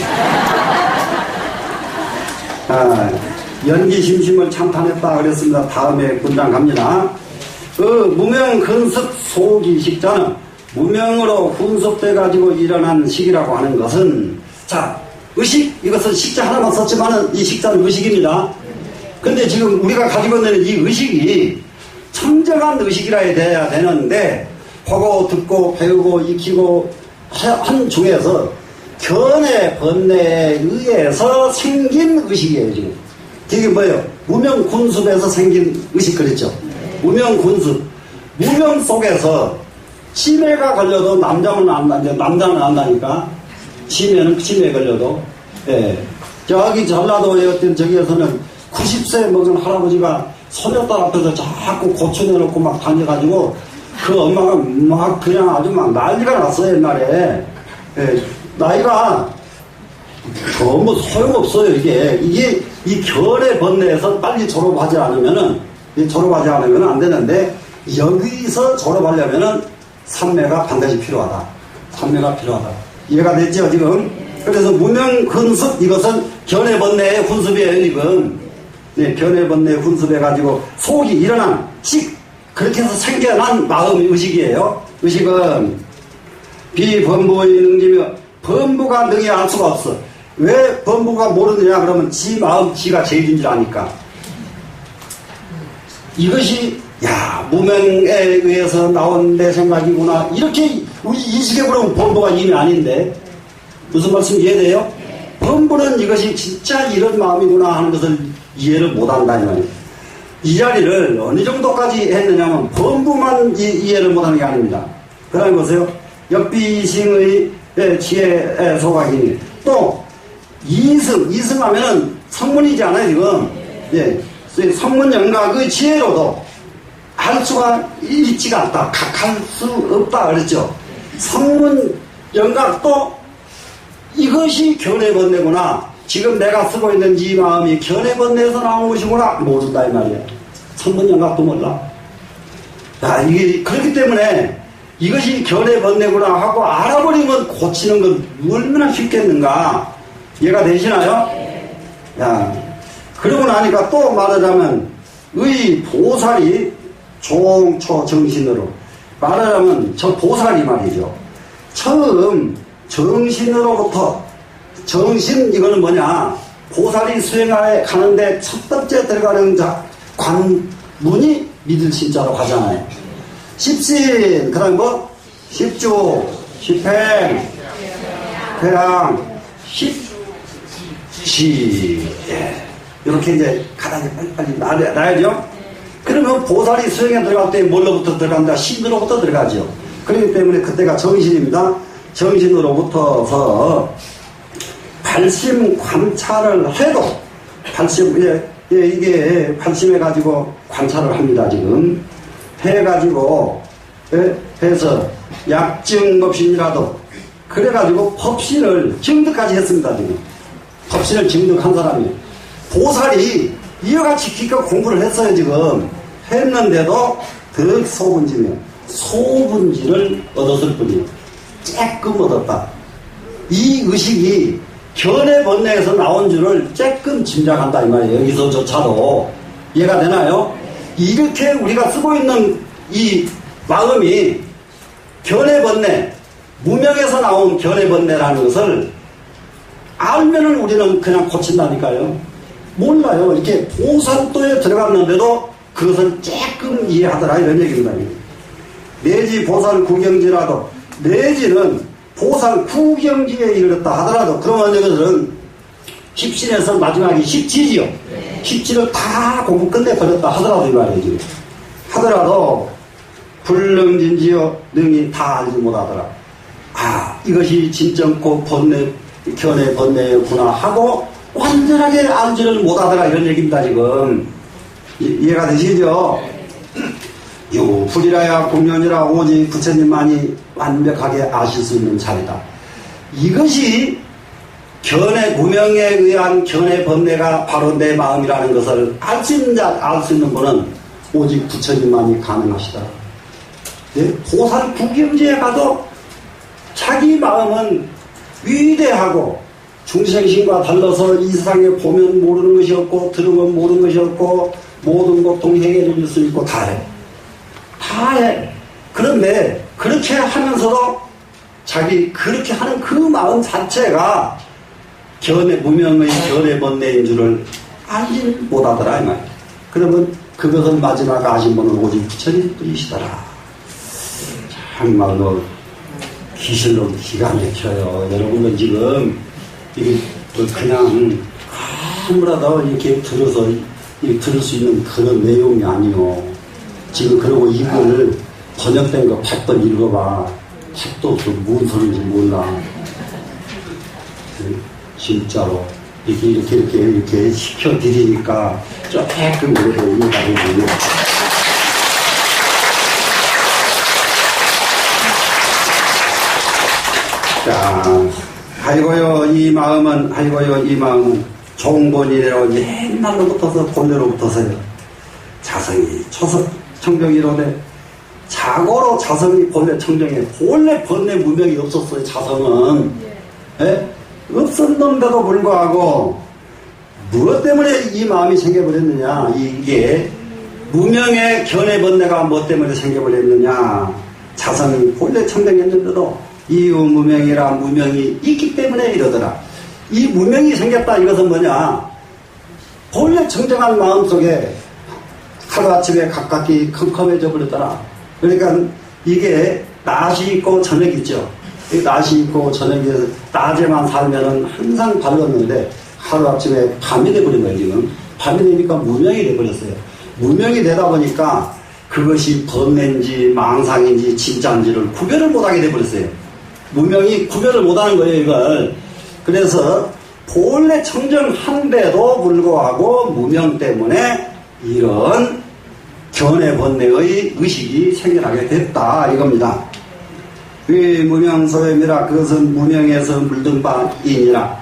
연기심심을 참탄했다 그랬습니다. 다음에 문장 갑니다. 무명 근습 소기식자는 무명으로 훈습돼 가지고 일어난 식이라고 하는 것은, 자, 의식, 이것은 식자 하나만 썼지만은 이 식자는 의식입니다. 근데 지금 우리가 가지고 있는 이 의식이 청정한 의식이라 해야 되는데, 보고 듣고 배우고 익히고 한 중에서 견해 번뇌에 의해서 생긴 의식이에요 지금. 이게 뭐예요? 무명 군습에서 생긴 의식 그랬죠. 무명 군습. 무명 속에서 치매가 걸려도 남자는 안 난다니까. 치매에 걸려도. 예. 저기 전라도의 어떤 저기에서는 90세 먹은 할아버지가 소녀딸 앞에서 자꾸 고쳐내놓고 막 다녀가지고 그 엄마가 막 그냥 아주 막 난리가 났어요 옛날에. 예. 나이가 뭐 소용없어요 이게 이 결의 번뇌에서 빨리 졸업하지 않으면은 안 되는데, 여기서 졸업하려면은 삼매가 반드시 필요하다. 삼매가 필요하다. 이해가 됐죠 지금? 그래서 무명 근습, 이것은 견해 번뇌의 훈습이에요 지금. 네, 견해 번뇌의 훈습해가지고 속이 일어난 식, 그렇게 해서 생겨난 마음의 의식이에요. 의식은 비범부의 능지며 범부가 능히 알 수가 없어. 왜 범부가 모르느냐 그러면 지 마음 지가 제일인 줄 아니까. 이것이 무명에 의해서 나온 내 생각이구나 이렇게 우리 인식해보면 범부가 이미 아닌데, 무슨 말씀 이해돼요? 범부는 이것이 진짜 이런 마음이구나 하는 것을 이해를 못한다 이 말이에요. 이 자리를 어느 정도까지 했느냐면 범부만 이해를 못하는 게 아닙니다. 그 다음에 보세요. 역비싱의 지혜 소각이니 또 이승하면은 성문이지 않아요 지금. 예, 성문 영각의 지혜로도 할 수가 있지가 않다. 각할 수 없다 그랬죠. 성문 영각도 이것이 견해 번뇌구나. 지금 내가 쓰고 있는 이 마음이 견해 번뇌에서 나온 것이구나 모른다 이 말이야. 성문 영각도 몰라. 이게 그렇기 때문에 이것이 견해 번뇌구나 하고 알아버리면 고치는 건 얼마나 쉽겠는가. 이해가 되시나요? 그러고 나니까 또 말하자면 의 보살이 종초정신으로 말하자면 저 보살이 말이죠. 처음 정신으로부터, 정신 이거는 뭐냐, 보살이 수행하에 가는데 첫 번째 들어가는 관문이 믿을 신자로 가잖아요. 십신, 그 다음에 뭐? 십주, 십행, 회양, 십시. 이렇게 이제 가다니 빨리빨리 나야죠. 그러면 보살이 수행에 들어갈 때 뭘로부터 들어간다? 신으로부터 들어가죠. 그렇기 때문에 그때가 정신입니다. 정신으로부터서 발심 관찰을 해도, 이게 발심해가지고 관찰을 합니다, 지금. 해가지고, 해서 약증법신이라도, 그래가지고 법신을 증득까지 했습니다, 지금. 법신을 증득한 사람이. 보살이 이와 같이 기껏 공부를 했어요, 지금. 했는데도 더 속은지며 소분지를 얻었을 뿐이요. 쬐끔 얻었다. 이 의식이 견해 번뇌에서 나온 줄을 쬐끔 짐작한다 이 말이에요. 여기서조차도 이해가 되나요? 이렇게 우리가 쓰고 있는 이 마음이 견해 번뇌, 무명에서 나온 견해 번뇌라는 것을 알면은 우리는 그냥 고친다니까요. 몰라요. 이렇게 보살도에 들어갔는데도 그것을 조금 이해하더라 이런 얘기입니다. 내지 보살 구경지라도, 내지는 보살 구경지에 이르렀다 하더라도, 그러면 이것은 십신에서 마지막이 십지지요. 십지를 다 공부 끝내버렸다 하더라도 이 말이에요. 지금. 하더라도 불능진지요 능히 다 알지 못하더라. 아, 이것이 진정코 번뇌, 견해 번뇌였구나 하고 완전하게 알지를 못하더라 이런 얘기입니다. 지금 이해가 되시죠? 요 불이라야 공연이라 오직 부처님만이 완벽하게 아실 수 있는 자리다. 이것이 견해 무명에 의한 견해 번뇌가 바로 내 마음이라는 것을 알 수 있는 자, 알 수 있는 분은 오직 부처님만이 가능하시다. 네? 보살 구경지에 가도 자기 마음은 위대하고 중생심과 달라서 이 세상에 보면 모르는 것이 없고 들으면 모르는 것이 없고 모든 고통 해결해 줄 수 있고 다 해. 다 해. 그런데 그렇게 하면서도 자기 그렇게 하는 그 마음 자체가 견해 무명의 견해 번뇌인 줄을 알지 못하더라 이 말. 그러면 그것을 마지막 아신 분은 오직 부처님 뿐이시더라. 정말로 기실로 기가 막혀요. 여러분은 지금 이게 그냥 아무라도 이렇게 들어서 이렇게 들을 수 있는 그런 내용이 아니요. 지금 그러고 이걸 번역된 거 100번 읽어봐. 책도 없어. 무슨 소리인지 몰라. 진짜로 이렇게 시켜드리니까 조금 그래도 이해가 되거든요. 자, 아이고요 이 마음은 종본이래로 옛날로부터서 본래로부터서요. 자성이 초석 청정이로되 자고로 자성이 본래 청정에 본래 번뇌 무명이 없었어요. 자성은 예? 없었는데도 불구하고 무엇 때문에 이 마음이 생겨버렸느냐. 이게 무명의 견해 번뇌가 무엇 때문에 생겨버렸느냐. 자성이 본래 청정했는데도 이유 무명이라 무명이 있기 때문에 이러더라. 이 무명이 생겼다 이것은 뭐냐. 본래 청정한 마음속에 하루아침에 가깝게 컴컴해져 버렸더라. 그러니까 이게 낮이 있고 저녁이 있죠. 낮이 있고 저녁이 낮에만 살면은 항상 밝았는데 하루아침에 밤이 돼버린 거예요. 지금 밤이 되니까 무명이 돼버렸어요. 무명이 되다 보니까 그것이 번뇌인지 망상인지 진짜인지를 구별을 못하게 돼버렸어요. 무명이 구별을 못하는 거예요. 이걸. 그래서 본래 청정한데도 불구하고 무명 때문에 이런 견해 번뇌의 의식이 생겨나게 됐다 이겁니다. 이 무명소염이라 그것은 무명에서 물든 바이니라.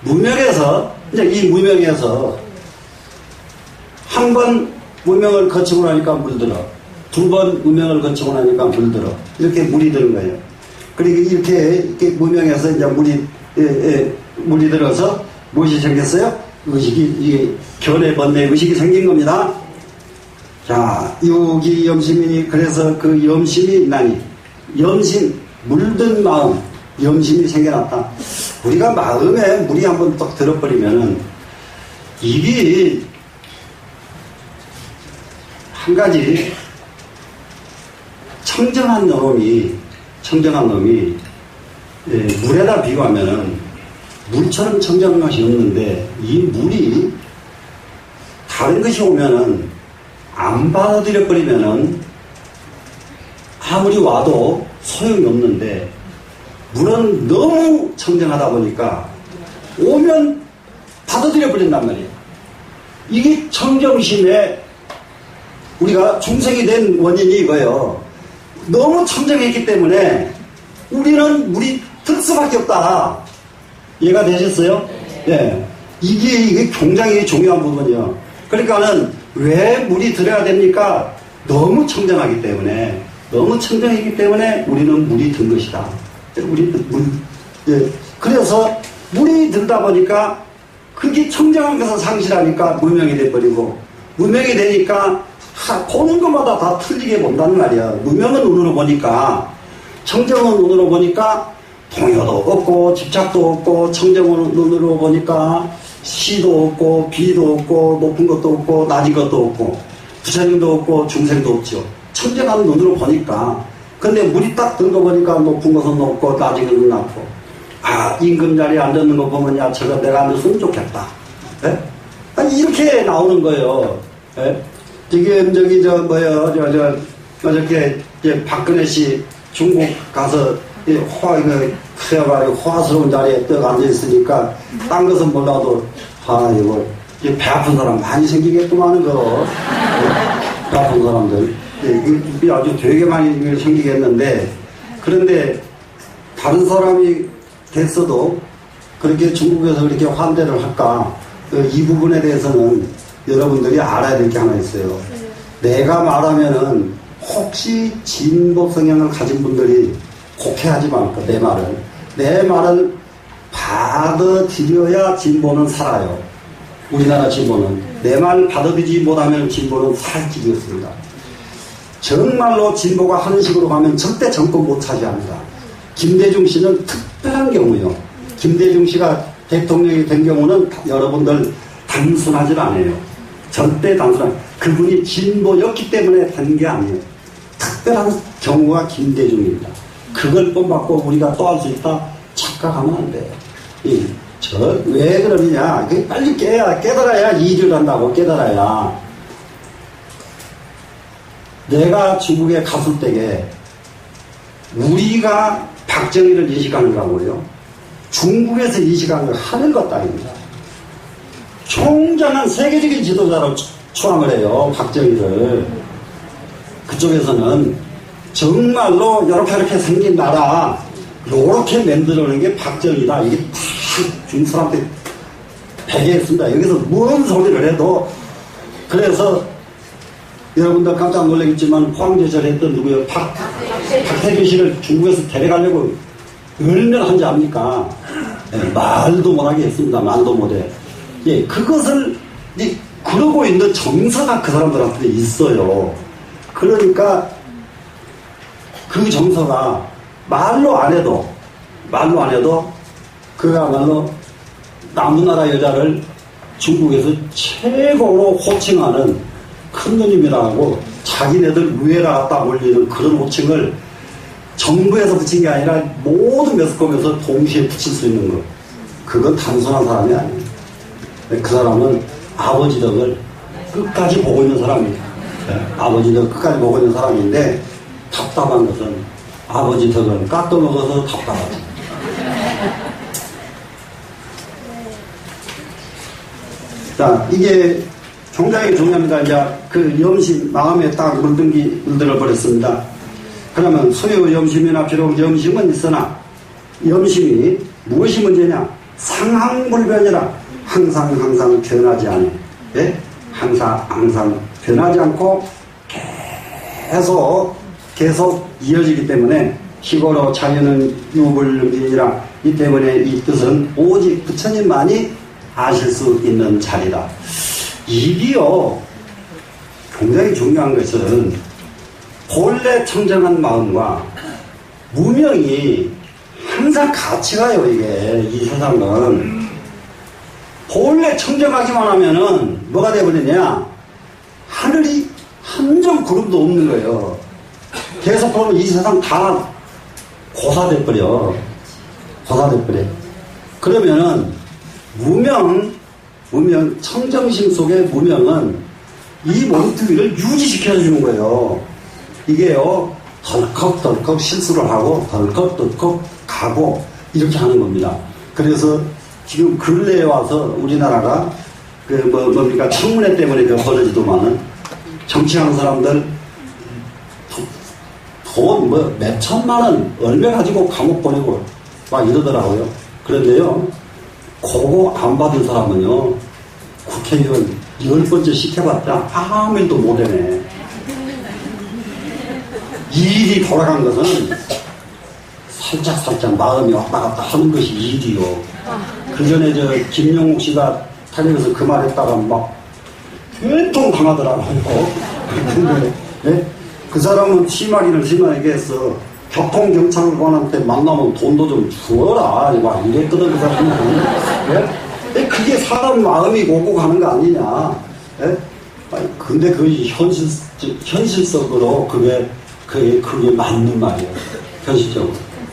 무명에서 이제 이 무명에서 한 번 무명을 거치고 나니까 물들어, 두 번 무명을 거치고 나니까 물들어, 이렇게 물이 드는 거예요. 그러니까 이렇게 무명에서 이제 물이 들어서 무엇이 생겼어요? 의식이, 이 견해 번뇌 의식이 생긴 겁니다. 자, 유기 염심이니 그래서 그 염심이 있나니, 염심, 물든 마음, 염심이 생겨났다. 우리가 마음에 물이 한번 딱 들어버리면은 입이 한 가지 청정한 놈이 물에다 비교하면은 물처럼 청정한 것이 없는데 이 물이 다른 것이 오면은 안 받아들여 버리면은 아무리 와도 소용이 없는데 물은 너무 청정하다 보니까 오면 받아들여 버린단 말이에요. 이게 청정심에 우리가 중생이 된 원인이 이거예요. 너무 청정했기 때문에 우리는 물이 들 수밖에 없다. 이해가 되셨어요? 네. 이게 굉장히 중요한 부분이에요. 그러니까는 왜 물이 들어야 됩니까? 너무 청정하기 때문에. 너무 청정이기 때문에 우리는 물이 든 것이다. 그래서 물이 들다 보니까 그게 청정한 것을 상실하니까 무명이 돼버리고, 무명이 되니까 보는 것마다 다 틀리게 본다는 말이야. 무명은 눈으로 보니까, 청정은 눈으로 보니까 동요도 없고 집착도 없고, 청정은 눈으로 보니까 시도 없고 비도 없고 높은 것도 없고 낮은 것도 없고 부처님도 없고 중생도 없죠. 청정한 눈으로 보니까. 근데 물이 딱 든 거 보니까 높은 것은 높고 낮은 것은 낮고, 임금 자리에 앉았는 거 보면, 야, 저거 내가 앉았으면 좋겠다. 예? 아니, 이렇게 나오는 거예요. 예? 지금, 어저께, 박근혜 씨 중국 가서, 화스러운 자리에 떡 앉아있으니까, 딴 것은 몰라도, 이거, 배 아픈 사람 많이 생기겠구만, 거. 배 아픈 사람들. 이게 아주 되게 많이 생기겠는데, 그런데, 다른 사람이 됐어도 그렇게 중국에서 그렇게 환대를 할까? 이 부분에 대해서는 여러분들이 알아야 될 게 하나 있어요. 내가 말하면은 혹시 진보 성향을 가진 분들이 곡해하지 말까, 내 말을 받아들여야 진보는 살아요. 우리나라 진보는. 내 말 받아들이지 못하면 진보는 살 길이 없습니다. 정말로 진보가 하는 식으로 가면 절대 정권 못 차지합니다. 김대중 씨는 특별한 경우요. 김대중 씨가 대통령이 된 경우는 여러분들 단순하지 않아요. 절대 단순한. 그분이 진보였기 때문에 된 게 아니에요. 특별한 경우가 김대중입니다. 그걸 본받고 우리가 또 할 수 있다 착각하면 안 돼요. 왜 그러느냐. 빨리 깨달아야 일을 한다고. 깨달아야. 내가 중국에 갔을 때에 우리가 박정희를 인식하는 거고요. 중국에서 인식하는 건 하늘과 땅입니다. 총장한 세계적인 지도자로 추앙을 해요. 박정희를. 그쪽에서는 정말로 이렇게 생긴 나라 이렇게 만들어낸 게 박정희다. 이게 다 중국 사람한테 배제했습니다. 여기서 무슨 소리를 해도. 그래서 여러분들 깜짝 놀라겠지만 포항제철 했던 누구요? 박태균 씨를 중국에서 데려가려고 얼마나 한지 압니까? 말도 못하게 했습니다. 말도 못해. 그것을 그러고 있는 정서가 그 사람들한테 있어요. 그러니까 그 정서가 말로 안 해도 그야말로 남의 나라 여자를 중국에서 최고로 호칭하는 큰 누님이라고 자기네들 무예라 갖다 올리는 그런 호칭을 정부에서 붙인 게 아니라 모든 매스컴에서 동시에 붙일 수 있는 것. 그건 단순한 사람이 아니에요. 그 사람은 아버지 덕을 끝까지 보고 있는 사람입니다. 아버지 덕을 끝까지 보고 있는 사람인데 답답한 것은 아버지 덕을 깎아먹어서 답답하죠. 자, 이게 굉장히 중요합니다. 이제 그 염심, 마음에 딱 물들어 버렸습니다. 그러면 소유 염심이나 비록 염심은 있으나 염심이 무엇이 문제냐? 상황불변이라 항상 변하지 않아요. 예? 항상 변하지 않고 계속 이어지기 때문에 희고로 자연은 유불능이라 이 때문에 이 뜻은 오직 부처님만이 아실 수 있는 자리다. 이게요, 굉장히 중요한 것은 본래 청정한 마음과 무명이 항상 같이 가요. 이게 이 세상은 본래 청정하기만 하면은 뭐가 돼버리냐, 하늘이 한 점 구름도 없는 거예요. 계속 보면 이 세상 다 고사돼버려. 그러면은 무명, 청정심 속의 무명은 이 몸뚱이를 유지시켜주는 거예요. 이게요, 덜컥 실수를 하고, 덜컥 가고, 이렇게 하는 겁니다. 그래서 지금 근래에 와서 우리나라가, 청문회 때문에 벌어지더만은, 정치하는 사람들, 돈 몇천만 원 얼마 가지고 감옥 보내고 막 이러더라고요. 그런데요, 그거 안 받은 사람은요, 국회의원 10번째 시켜봤자 아무 일도 못해내. 일이 돌아간 것은 살짝살짝 마음이 왔다 갔다 하는 것이 일이요. 그 전에 김영욱 씨가 텔레비에서 그 말 했다가 막 된통 당하더라고요. 근데, 네? 그 사람은 심하기는 심하게 했어. 교통경찰관한테 만나면 돈도 좀 주어라. 막 이랬거든, 그 사람은. 네? 그게 사람 마음이 오고 가는 거 아니냐. 네? 근데 그게 현실적으로 그게 맞는 말이에요. 현실적으로.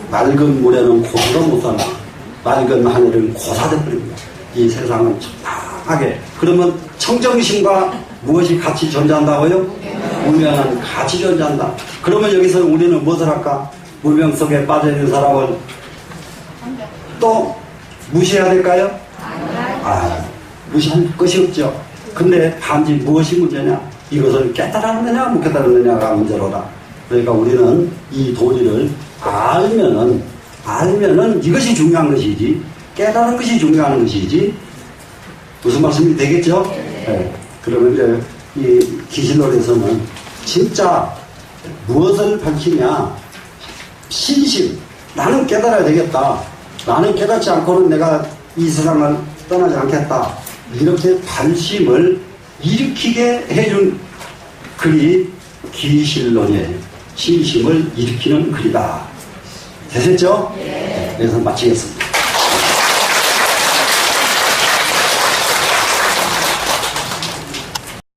맑은 물에는 고기도 못 살아. 맑은 하늘은 고사돼 버립니다. 이 세상은 촉박하게. 그러면 청정심과 무엇이 같이 존재한다고요? 무명은 같이 존재한다. 그러면 여기서 우리는 무엇을 할까? 무명 속에 빠져있는 사람을 또 무시해야 될까요? 무시할 것이 없죠. 근데 단지 무엇이 문제냐? 이것을 깨달았느냐 못 깨달았느냐가 문제로다. 그러니까 우리는 이 도리를 알면은 이것이 중요한 것이지, 깨달은 것이 중요한 것이지. 무슨 말씀이 되겠죠? 네. 그러면 이제 이 기실론에서는 진짜 무엇을 밝히냐? 신심. 나는 깨달아야 되겠다. 나는 깨닫지 않고는 내가 이 세상을 떠나지 않겠다. 이렇게 발심을 일으키게 해준 글이 기실론이에요. 신심을 일으키는 글이다. 되셨죠? 네. 그래서 마치겠습니다.